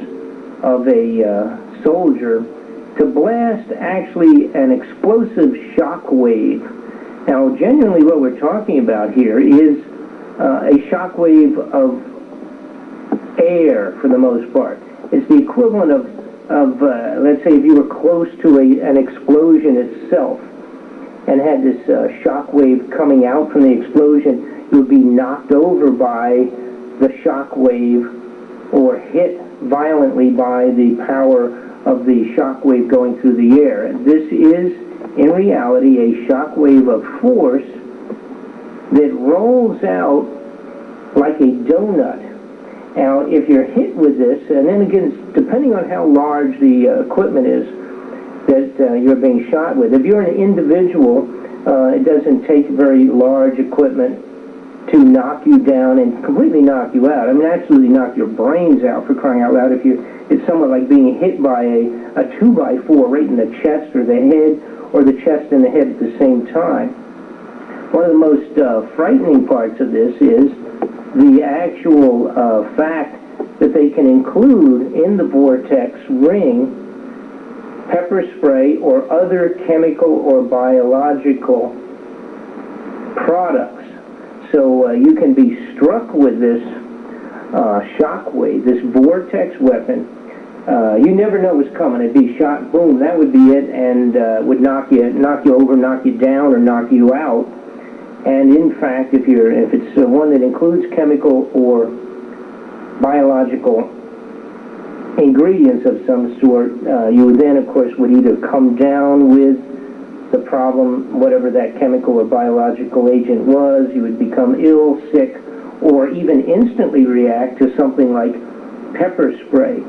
of a soldier to blast actually an explosive shock wave. Now, genuinely what we're talking about here is a shock wave of air for the most part. It's the equivalent of let's say if you were close to an explosion itself and had this shock wave coming out from the explosion, you would be knocked over by the shock wave or hit violently by the power of the shock wave going through the air. And this is, in reality, a shock wave of force that rolls out like a donut. Now, if you're hit with this, and then again, depending on how large the equipment is that you're being shot with, if you're an individual, it doesn't take very large equipment to knock you down and completely knock you out. I mean, absolutely knock your brains out, for crying out loud. It's somewhat like being hit by a 2x4 right in the chest or the head, or the chest and the head at the same time. One of the most frightening parts of this is the actual fact that they can include in the vortex ring pepper spray or other chemical or biological products. So you can be struck with this shock wave, this vortex weapon. You never know what's coming. It'd be shot, boom, that would be it, and would knock you over, knock you down, or knock you out. And in fact, if it's one that includes chemical or biological ingredients of some sort, you then, of course, would either come down with the problem, whatever that chemical or biological agent was. You would become ill, sick, or even instantly react to something like pepper spray.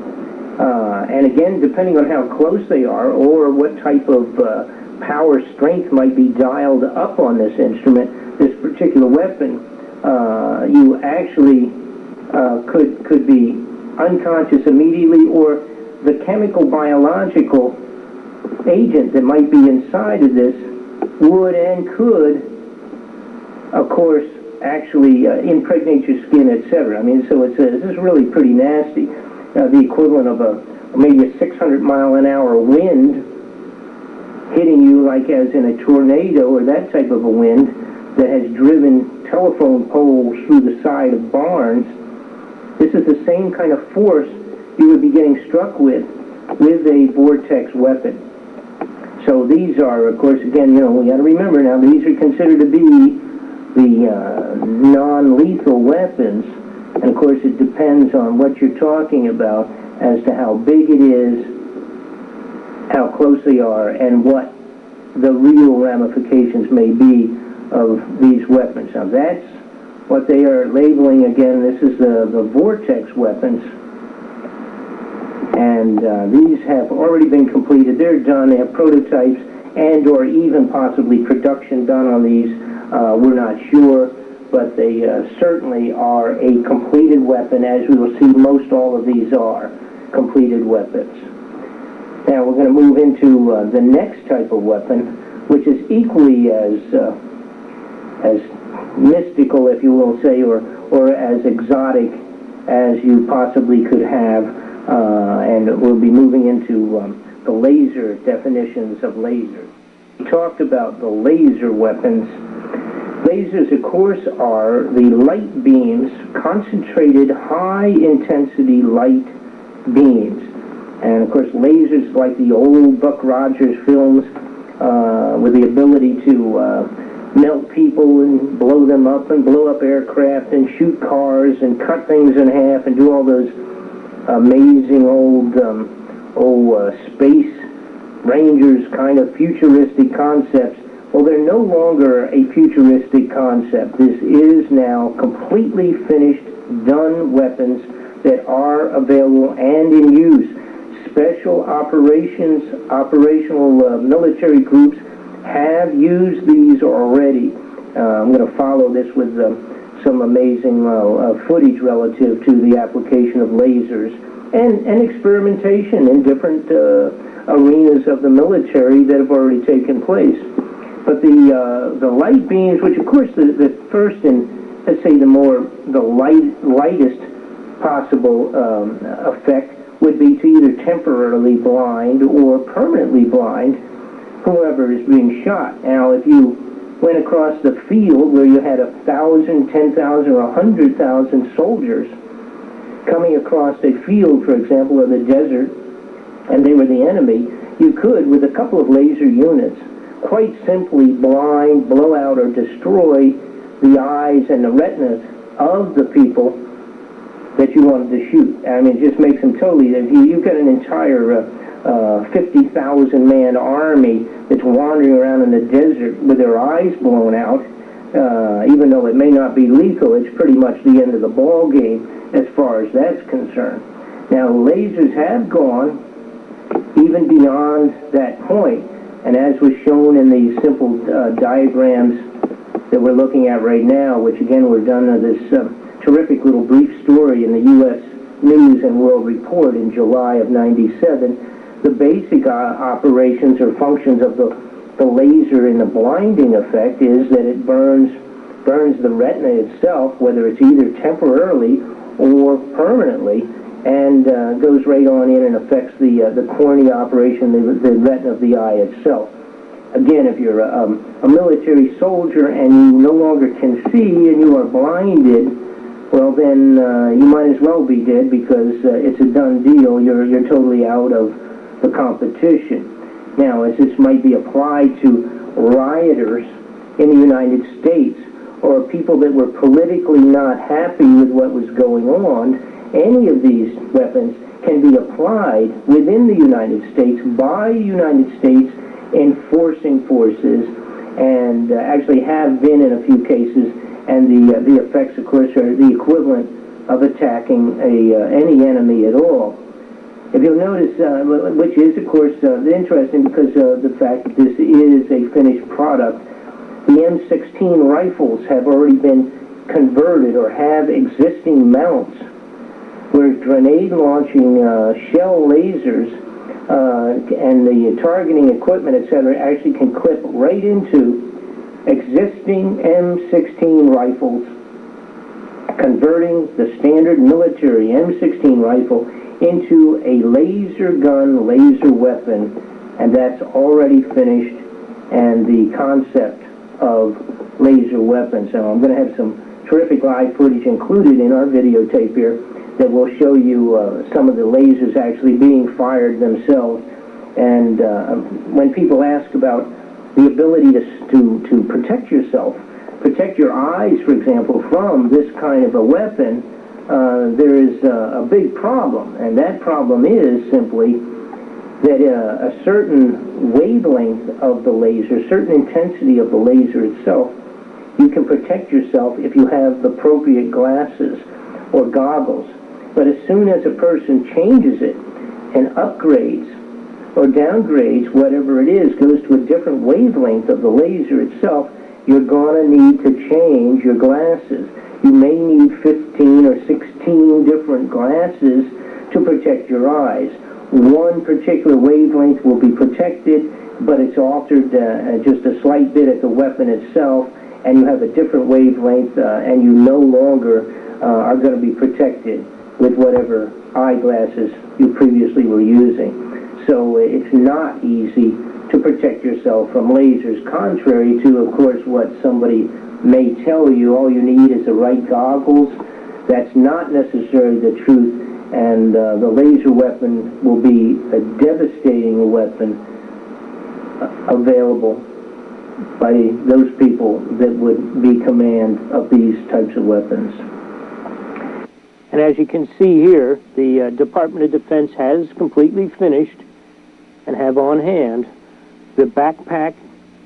And again, depending on how close they are or what type of power strength might be dialed up on this instrument, this particular weapon, you actually could be unconscious immediately, or the chemical biological agent that might be inside of this would and could, of course, actually impregnate your skin, etc. I mean, so this is really pretty nasty. The equivalent of maybe a 600-mile-an-hour wind hitting you, like as in a tornado or that type of a wind that has driven telephone poles through the side of barns. This is the same kind of force you would be getting struck with a vortex weapon. So these are, of course, again, we got to remember now, these are considered to be the non-lethal weapons. And of course, it depends on what you're talking about as to how big it is, how close they are, and what the real ramifications may be of these weapons. Now, that's what they are labeling, again, this is the Vortex weapons. And these have already been completed. They're done. They have prototypes and or even possibly production done on these. We're not sure, but they certainly are a completed weapon, as we will see most all of these are completed weapons. Now we're going to move into the next type of weapon, which is equally as mystical, if you will say, or as exotic as you possibly could have, and we'll be moving into the laser definitions of lasers. We talked about the laser weapons. Lasers, of course, are the light beams, concentrated high-intensity light beams. And, of course, lasers like the old Buck Rogers films with the ability to melt people and blow them up and blow up aircraft and shoot cars and cut things in half and do all those amazing old space rangers kind of futuristic concepts. Well, they're no longer a futuristic concept. This is now completely finished, done weapons that are available and in use. Special operational military groups have used these already. I'm going to follow this with some amazing footage relative to the application of lasers and experimentation in different arenas of the military that have already taken place. But the light beams, which of course the first and let's say the lightest possible effect would be to either temporarily blind or permanently blind whoever is being shot. Now, if you went across the field where you had 1,000, 10,000, or 100,000 soldiers coming across a field, for example, or the desert, and they were the enemy, you could, with a couple of laser units, quite simply blind, blow out, or destroy the eyes and the retinas of the people that you wanted to shoot. I mean, it just makes them totally... You've got an entire 50,000-man army that's wandering around in the desert with their eyes blown out. Even though it may not be lethal, it's pretty much the end of the ball game as far as that's concerned. Now, lasers have gone even beyond that point, and as was shown in the simple diagrams that we're looking at right now, which again were done in this terrific little brief story in the U.S. News and World Report in July of '97, the basic operations or functions of the laser in the blinding effect is that it burns the retina itself, whether it's either temporarily or permanently, and goes right on in and affects the cornea operation, the retina of the eye itself. Again, if you're a military soldier and you no longer can see and you are blinded, well then you might as well be dead, because it's a done deal. You're totally out of the competition. Now, as this might be applied to rioters in the United States or people that were politically not happy with what was going on, any of these weapons can be applied within the United States by United States enforcing forces, and actually have been in a few cases, and the effects, of course, are the equivalent of attacking any enemy at all. If you'll notice, which is, of course, interesting because of the fact that this is a finished product, the M16 rifles have already been converted or have existing mounts where grenade launching shell lasers and the targeting equipment, etc., actually can clip right into existing M16 rifles, converting the standard military M16 rifle into a laser gun, laser weapon, and that's already finished, and the concept of laser weapons. So I'm going to have some terrific live footage included in our videotape here that will show you some of the lasers actually being fired themselves. And when people ask about the ability to protect yourself, protect your eyes, for example, from this kind of a weapon, there is a big problem, and that problem is simply that a certain wavelength of the laser, certain intensity of the laser itself, You can protect yourself if you have the appropriate glasses or goggles. But as soon as a person changes it and upgrades or downgrades, whatever it is, goes to a different wavelength of the laser itself, you're going to need to change your glasses. You may need 15 or 16 different glasses to protect your eyes. One particular wavelength will be protected, but it's altered just a slight bit at the weapon itself, and you have a different wavelength, and you no longer are going to be protected with whatever eyeglasses you previously were using. So it's not easy to protect yourself from lasers, contrary to, of course, what somebody may tell you. All you need is the right goggles. That's not necessarily the truth, and the laser weapon will be a devastating weapon available by those people that would be command of these types of weapons. And as you can see here, the Department of Defense has completely finished and have on hand the backpack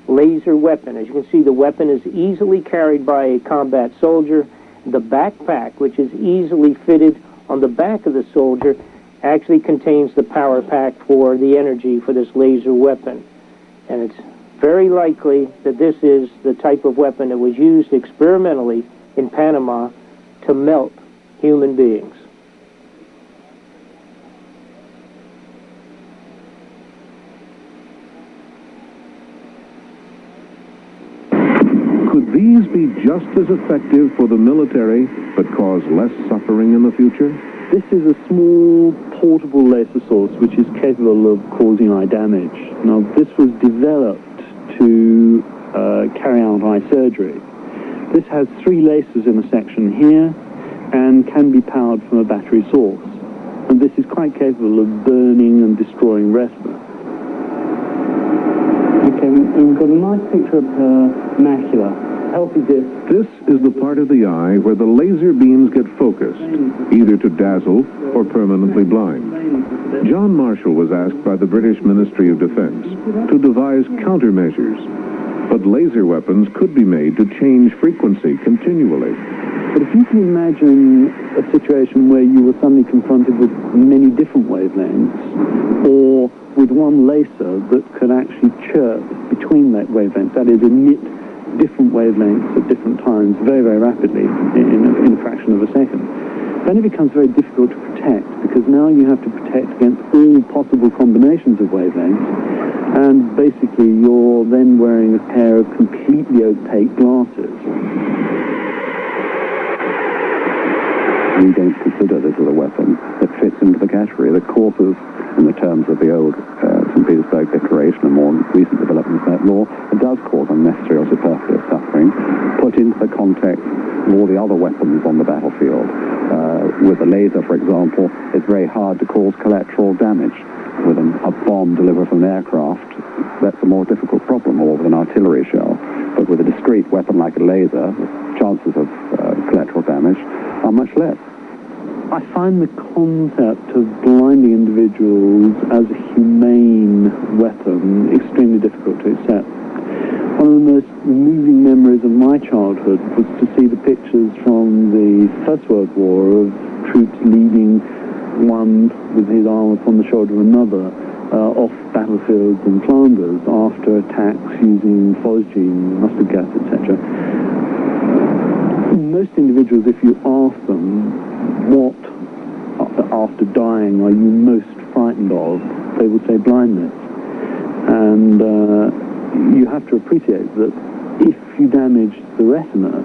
laser weapon. As you can see, the weapon is easily carried by a combat soldier. The backpack, which is easily fitted on the back of the soldier, actually contains the power pack for the energy for this laser weapon. And it's very likely that this is the type of weapon that was used experimentally in Panama to melt human beings. Could these be just as effective for the military, but cause less suffering in the future? This is a small, portable laser source which is capable of causing eye damage. Now, this was developed to carry out eye surgery. This has 3 lasers in a section here and can be powered from a battery source. And this is quite capable of burning and destroying retina. Okay, we've got a nice picture of her macula, healthy disc. This is the part of the eye where the laser beams get focused, either to dazzle or permanently blind. John Marshall was asked by the British Ministry of Defense to devise countermeasures, but laser weapons could be made to change frequency continually. But if you can imagine a situation where you were suddenly confronted with many different wavelengths, or with one laser that could actually chirp between that wavelength, that is, emit different wavelengths at different times very, very rapidly in a fraction of a second, then it becomes very difficult to protect, because now you have to protect against all possible combinations of wavelengths, and basically you're then wearing a pair of completely opaque glasses. We don't consider this as a weapon that fits into the category that causes, in the terms of the old St. Petersburg Declaration and more recent developments of that law, it does cause unnecessary or superfluous suffering, put into the context of all the other weapons on the battlefield. With a laser, for example, it's very hard to cause collateral damage. With a bomb delivered from an aircraft, that's a more difficult problem, or with an artillery shell. But with a discrete weapon like a laser, chances of collateral damage are much less. I find the concept of blinding individuals as a humane weapon extremely difficult to accept. One of the most moving memories of my childhood was to see the pictures from the First World War of troops leading one with his arm upon the shoulder of another off battlefields in Flanders after attacks using phosgene, mustard gas, etc. Most individuals, if you ask them what, after dying, are you most frightened of, they will say blindness. And you have to appreciate that if you damage the retina,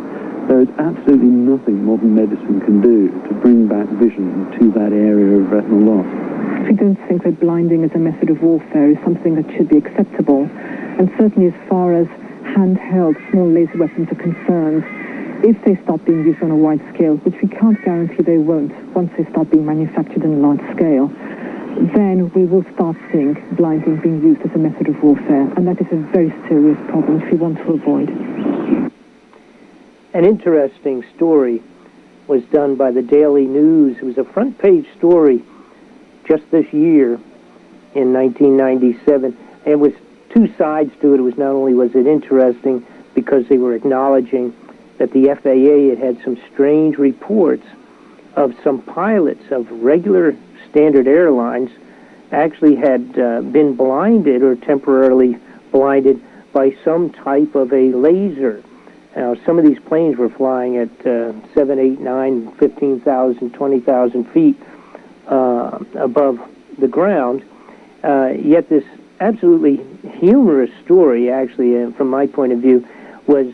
there is absolutely nothing modern medicine can do to bring back vision to that area of retinal loss. We don't think that blinding as a method of warfare is something that should be acceptable. And certainly as far as handheld small laser weapons are concerned, if they stop being used on a wide scale, which we can't guarantee they won't once they start being manufactured on a large scale, then we will start seeing blinding being used as a method of warfare, and that is a very serious problem which we want to avoid. An interesting story was done by the Daily News. It was a front-page story just this year in 1997. And it was 2 sides to it. It was not only was it interesting because they were acknowledging that the FAA had some strange reports of some pilots of regular standard airlines actually had been blinded or temporarily blinded by some type of a laser. Now, some of these planes were flying at 7, 8, 9, 15,000, 20,000 feet above the ground, yet this absolutely humorous story, actually, from my point of view, was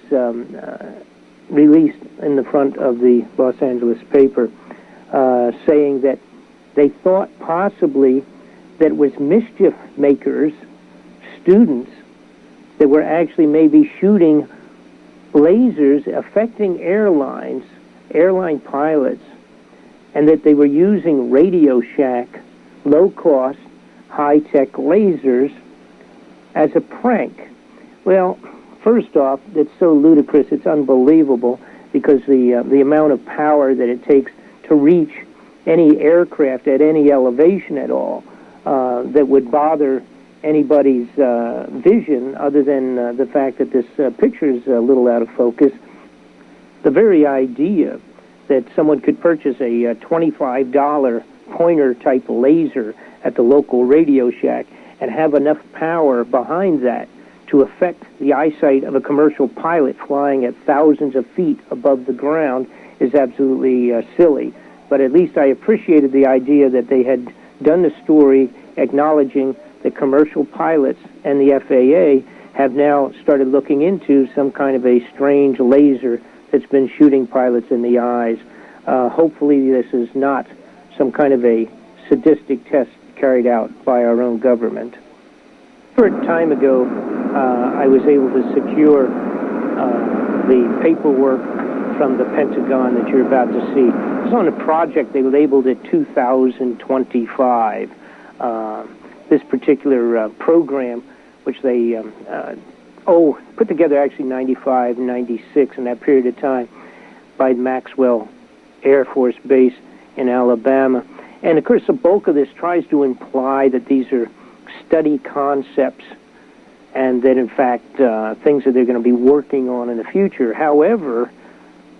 released in the front of the Los Angeles paper, saying that they thought possibly that it was mischief makers, students, that were actually maybe shooting lasers affecting airline pilots, and that they were using Radio Shack low-cost, high-tech lasers as a prank. Well, first off, it's so ludicrous, it's unbelievable, because the amount of power that it takes to reach any aircraft at any elevation at all that would bother anybody's vision, other than the fact that this picture is a little out of focus. The very idea that someone could purchase a $25 pointer-type laser at the local Radio Shack and have enough power behind that to affect the eyesight of a commercial pilot flying at thousands of feet above the ground is absolutely silly. But at least I appreciated the idea that they had done the story acknowledging that commercial pilots and the FAA have now started looking into some kind of a strange laser that's been shooting pilots in the eyes. Hopefully this is not some kind of a sadistic test carried out by our own government. A short time ago, I was able to secure the paperwork from the Pentagon that you're about to see. It's on a project they labeled it 2025. This particular program, which they put together actually 95, 96 in that period of time by Maxwell Air Force Base in Alabama. And of course the bulk of this tries to imply that these are study concepts and that in fact things that they're going to be working on in the future. However,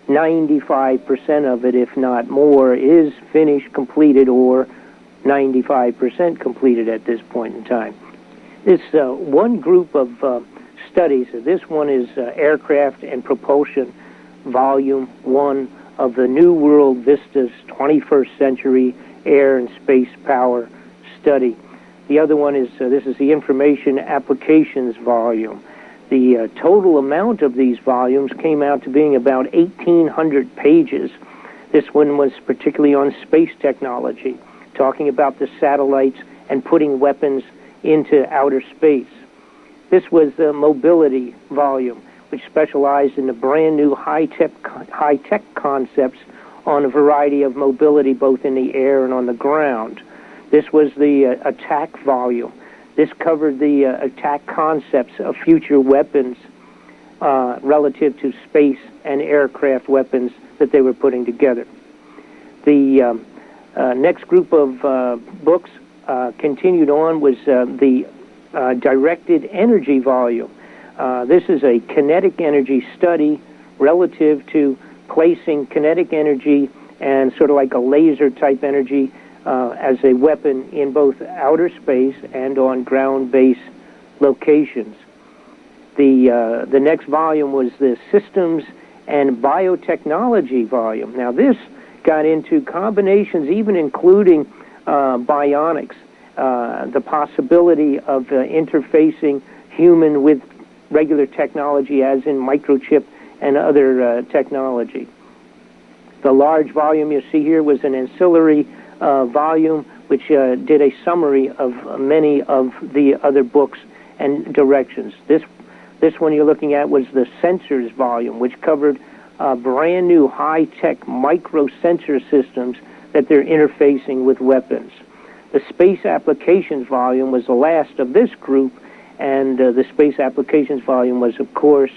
95% of it, if not more, is finished, completed, or 95% completed at this point in time. This one group of studies, this one is Aircraft and Propulsion, Volume 1 of the New World Vistas 21st Century Air and Space Power Study. The other one is, this is the Information Applications Volume. The total amount of these volumes came out to being about 1,800 pages. This one was particularly on space technology, talking about the satellites and putting weapons into outer space. This was the Mobility Volume, which specialized in the brand new high-tech concepts on a variety of mobility, both in the air and on the ground. This was the Attack Volume. This covered the attack concepts of future weapons relative to space and aircraft weapons that they were putting together. The next group of books continued on was the Directed Energy Volume. This is a kinetic energy study relative to placing kinetic energy and sort of like a laser-type energy as a weapon in both outer space and on ground-based locations. The next volume was the Systems and Biotechnology Volume. Now this got into combinations, even including bionics, the possibility of interfacing human with regular technology, as in microchip and other technology. The large volume you see here was an ancillary volume which did a summary of many of the other books and directions. This one you're looking at was the Sensors Volume, which covered brand new high-tech micro-sensor systems that they're interfacing with weapons. The Space Applications Volume was the last of this group, and the Space Applications Volume was, of course,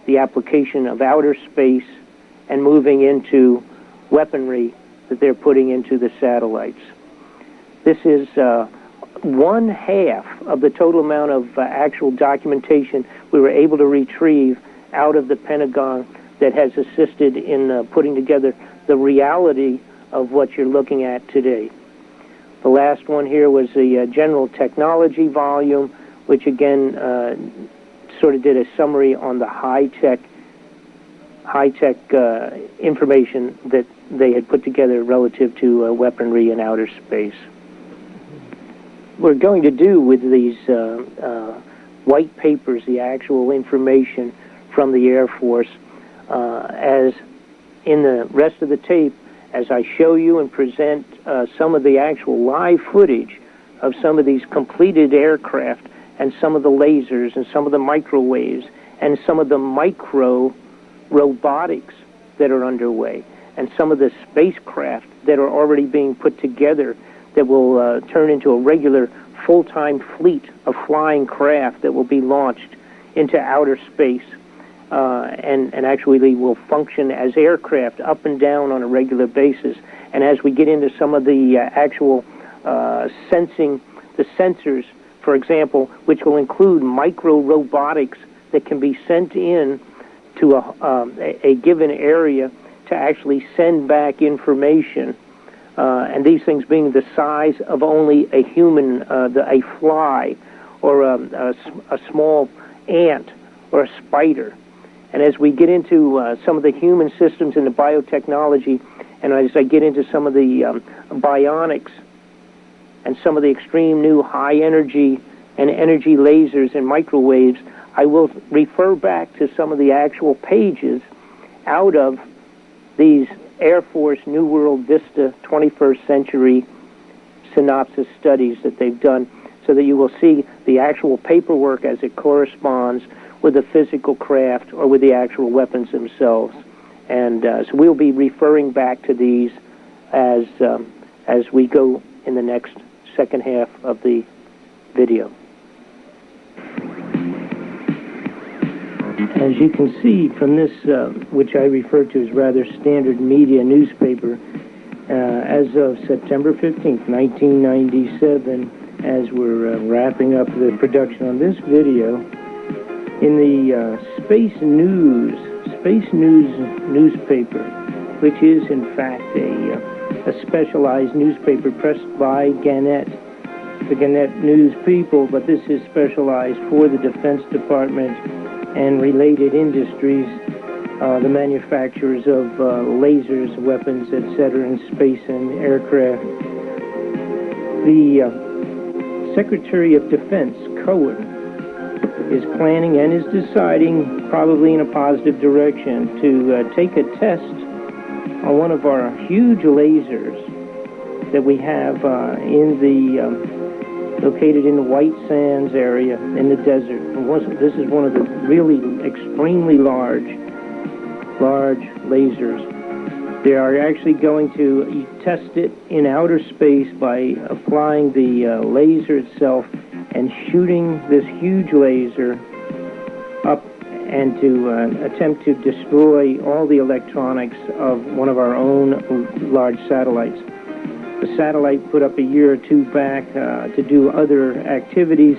the application of outer space and moving into weaponry that they're putting into the satellites. This is 1/2 of the total amount of actual documentation we were able to retrieve out of the Pentagon that has assisted in putting together the reality of what you're looking at today. The last one here was the general technology volume, which again sort of did a summary on the high-tech information that they had put together relative to weaponry in outer space. We're going to do with these white papers, the actual information from the Air Force, as in the rest of the tape, as I show you and present some of the actual live footage of some of these completed aircraft and some of the lasers and some of the microwaves and some of the micro robotics that are underway and some of the spacecraft that are already being put together that will turn into a regular full-time fleet of flying craft that will be launched into outer space and actually will function as aircraft up and down on a regular basis. And as we get into some of the actual sensing, the sensors, for example, which will include micro-robotics that can be sent in to a given area to actually send back information, and these things being the size of only a human, a fly, or a small ant, or a spider. And as we get into some of the human systems and the biotechnology, and as I get into some of the bionics and some of the extreme new high energy and energy lasers and microwaves, I will refer back to some of the actual pages out of these Air Force New World Vista 21st Century synopsis studies that they've done, so that you will see the actual paperwork as it corresponds with the physical craft or with the actual weapons themselves. And so we'll be referring back to these as we go in the next second half of the video. As you can see from this, which I refer to as rather standard media newspaper, as of September 15th, 1997, as we're wrapping up the production on this video, in the Space News newspaper, which is in fact a specialized newspaper pressed by Gannett, the Gannett News people, but this is specialized for the Defense Department and related industries, the manufacturers of lasers, weapons, etc., in space and aircraft. The Secretary of Defense, Cohen, is planning and is deciding, probably in a positive direction, to take a test on one of our huge lasers that we have located in the White Sands area in the desert. This is one of the really extremely large lasers. They are actually going to test it in outer space by applying the laser itself and shooting this huge laser up and to attempt to destroy all the electronics of one of our own large satellites. The satellite put up a year or two back to do other activities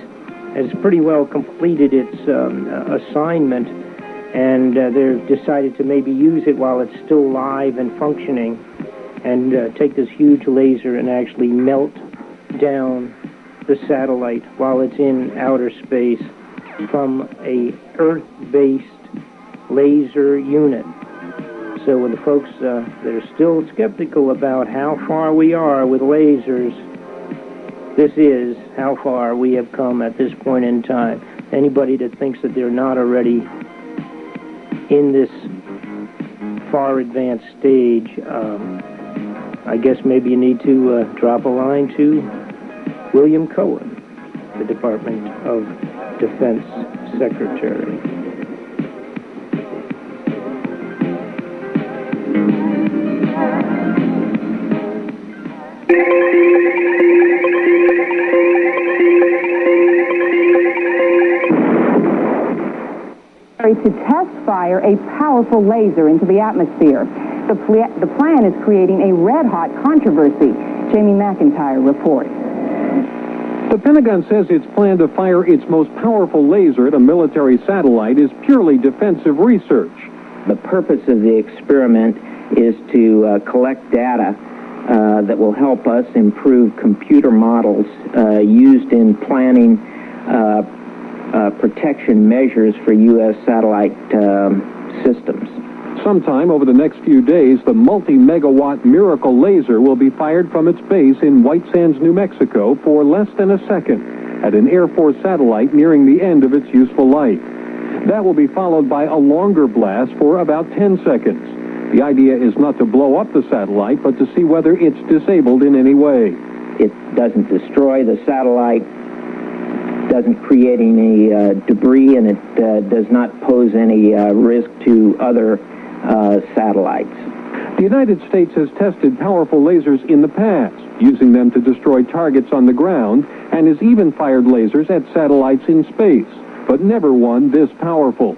has pretty well completed its assignment, and they've decided to maybe use it while it's still live and functioning and take this huge laser and actually melt down the satellite while it's in outer space from a Earth-based laser unit. So with the folks that are still skeptical about how far we are with lasers, this is how far we have come at this point in time. Anybody that thinks that they're not already in this far advanced stage, I guess maybe you need to drop a line to William Cohen, the Department of Defense Secretary. To test fire a powerful laser into the atmosphere. The plan is creating a red-hot controversy. Jamie McIntyre reports. The Pentagon says its plan to fire its most powerful laser at a military satellite is purely defensive research. The purpose of the experiment is to collect data that will help us improve computer models used in planning protection measures for U.S. satellite systems. Sometime over the next few days, the multi-megawatt Miracle laser will be fired from its base in White Sands, New Mexico, for less than a second at an Air Force satellite nearing the end of its useful life. That will be followed by a longer blast for about 10 seconds. The idea is not to blow up the satellite, but to see whether it's disabled in any way. It doesn't destroy the satellite, doesn't create any debris, and it does not pose any risk to other satellites. The United States has tested powerful lasers in the past, using them to destroy targets on the ground, and has even fired lasers at satellites in space, but never one this powerful.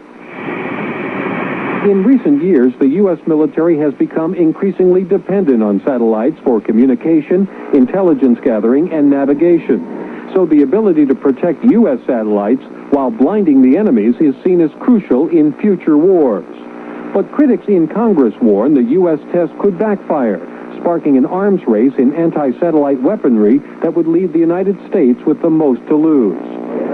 In recent years, the U.S. military has become increasingly dependent on satellites for communication, intelligence gathering, and navigation. So the ability to protect U.S. satellites while blinding the enemies is seen as crucial in future wars. But critics in Congress warn the U.S. test could backfire, sparking an arms race in anti-satellite weaponry that would leave the United States with the most to lose.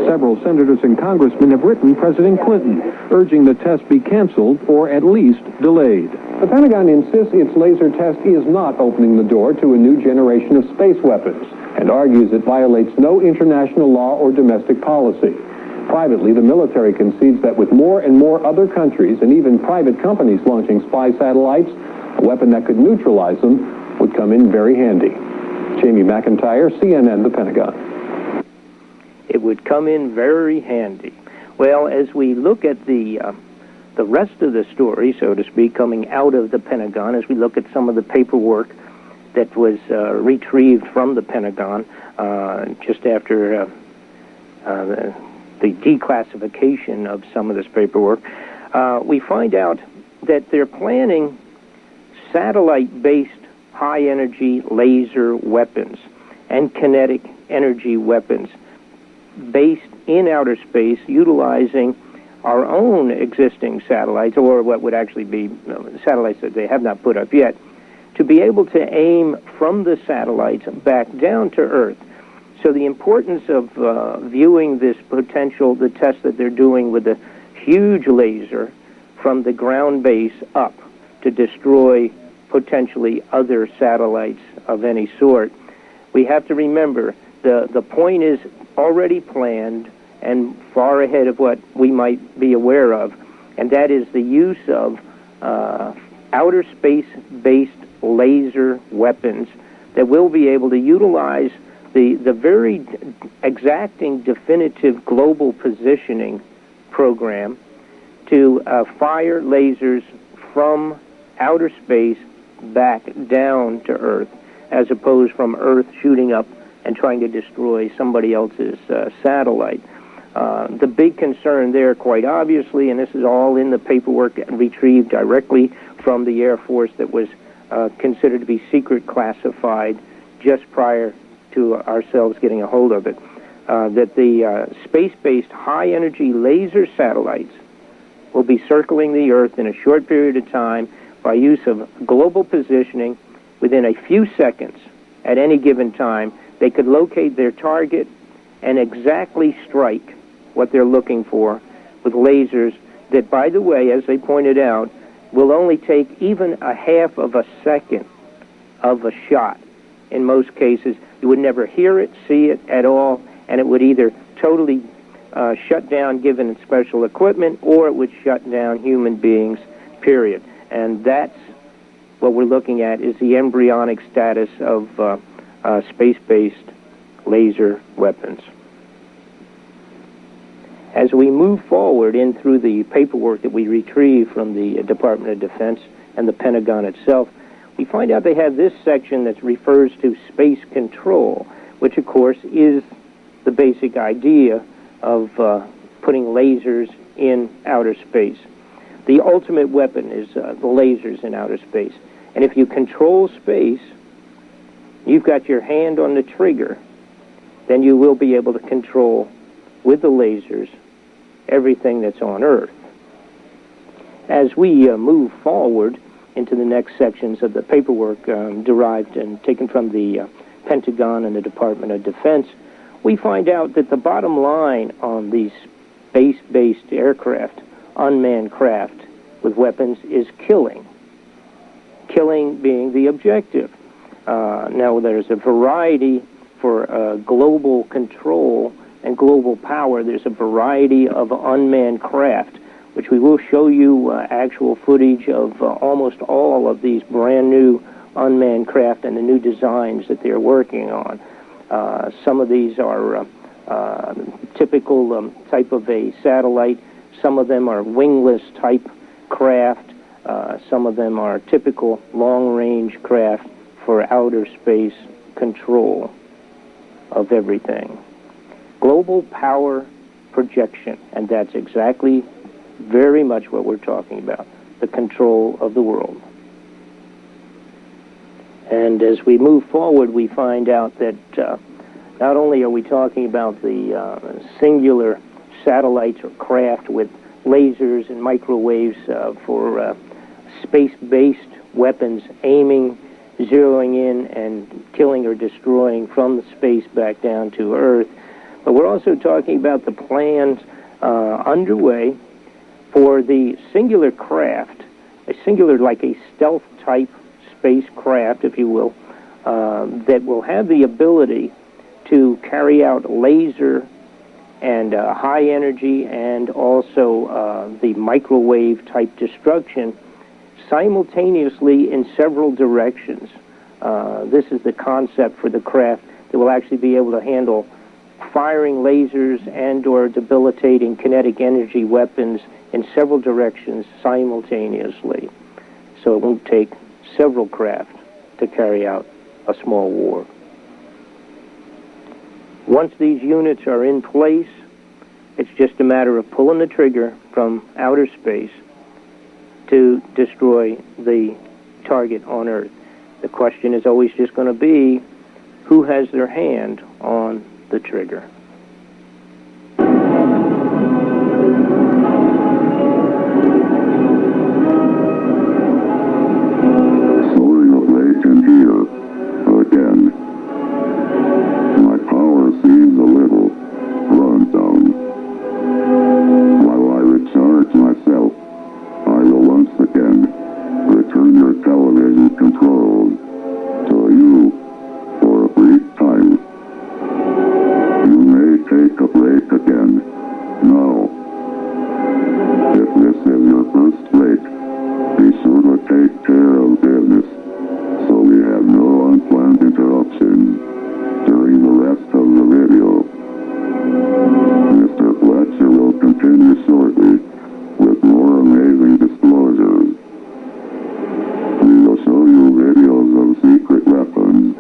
Several senators and congressmen have written President Clinton, urging the test be canceled or at least delayed. The Pentagon insists its laser test is not opening the door to a new generation of space weapons, and argues it violates no international law or domestic policy. Privately, the military concedes that with more and more other countries and even private companies launching spy satellites, a weapon that could neutralize them would come in very handy. Jamie McIntyre, CNN, The Pentagon. It would come in very handy. Well, as we look at the rest of the story, so to speak, coming out of the Pentagon, as we look at some of the paperwork that was retrieved from the Pentagon just after the declassification of some of this paperwork, we find out that they're planning satellite-based high-energy laser weapons and kinetic energy weapons based in outer space, utilizing our own existing satellites, or what would actually be satellites that they have not put up yet, to be able to aim from the satellites back down to Earth. So the importance of viewing this potential, the test that they're doing with a huge laser from the ground base up to destroy potentially other satellites of any sort. We have to remember the point is already planned and far ahead of what we might be aware of, and that is the use of outer space-based laser weapons that will be able to utilize the very exacting definitive global positioning program to fire lasers from outer space back down to Earth, as opposed from Earth shooting up and trying to destroy somebody else's satellite. The big concern there, quite obviously, and this is all in the paperwork retrieved directly from the Air Force that was considered to be secret classified just prior to ourselves getting a hold of it, that the space-based high-energy laser satellites will be circling the Earth in a short period of time by use of global positioning. Within a few seconds at any given time, they could locate their target and exactly strike what they're looking for with lasers that, by the way, as they pointed out, will only take even a half of a second of a shot. In most cases, you would never hear it, see it at all, and it would either totally shut down given special equipment, or it would shut down human beings, period. And that's what we're looking at, is the embryonic status of space-based laser weapons. As we move forward in through the paperwork that we retrieve from the Department of Defense and the Pentagon itself, we find out they have this section that refers to space control, which of course is the basic idea of putting lasers in outer space. The ultimate weapon is the lasers in outer space. And if you control space, you've got your hand on the trigger. then you will be able to control, with the lasers, everything that's on Earth. As we move forward into the next sections of the paperwork derived and taken from the Pentagon and the Department of Defense, we find out that the bottom line on these space-based aircraft, unmanned craft with weapons, is killing. Killing being the objective. Now, there's a variety for global control and global power. There's a variety of unmanned craft, which we will show you actual footage of almost all of these brand new unmanned craft and the new designs that they're working on. Some of these are typical type of a satellite. Some of them are wingless type craft. Some of them are typical long-range craft for outer space control of everything. Global power projection, and that's exactly very much what we're talking about, the control of the world. And as we move forward, we find out that not only are we talking about the singular satellites or craft with lasers and microwaves for space-based weapons aiming, zeroing in, and killing or destroying from the space back down to Earth, but we're also talking about the plans underway for the singular craft, a singular, like a stealth-type spacecraft, if you will, that will have the ability to carry out laser and high energy and also the microwave-type destruction simultaneously in several directions. This is the concept for the craft that will actually be able to handle firing lasers and or debilitating kinetic energy weapons in several directions simultaneously. So it won't take several craft to carry out a small war. Once these units are in place, it's just a matter of pulling the trigger from outer space to destroy the target on Earth. The question is always just going to be, who has their hand on the trigger? Soaring of late and here again. My power seems a little run down. While I recharge myself, I will once again return your television controls to you for a brief time. You may take a break again now. If this is your first break, be sure to take care of business so we have no unplanned interruptions during the rest of the video. Mr. Fletcher will continue shortly with more amazing disclosures. We will show you videos of secret weapons,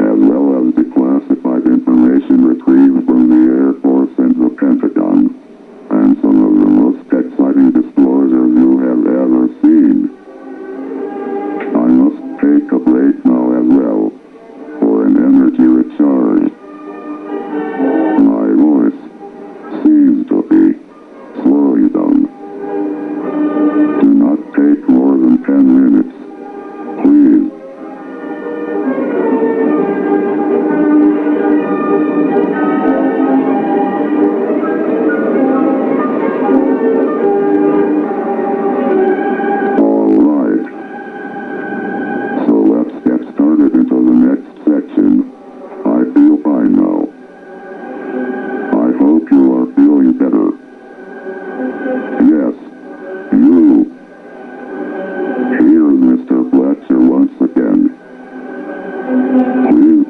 as well as declassified information retrieved from the Air Force and the Pentagon, and some of the most exciting disclosures you have ever seen. I must take a break now as well, for an energy recharge. My voice seems to be slowing down. Do not take more than 10 minutes, please. All right. So let's get started into the next section. I feel fine now. I hope you are feeling better. Yes, you. Here's Mr. Fletcher once again. Please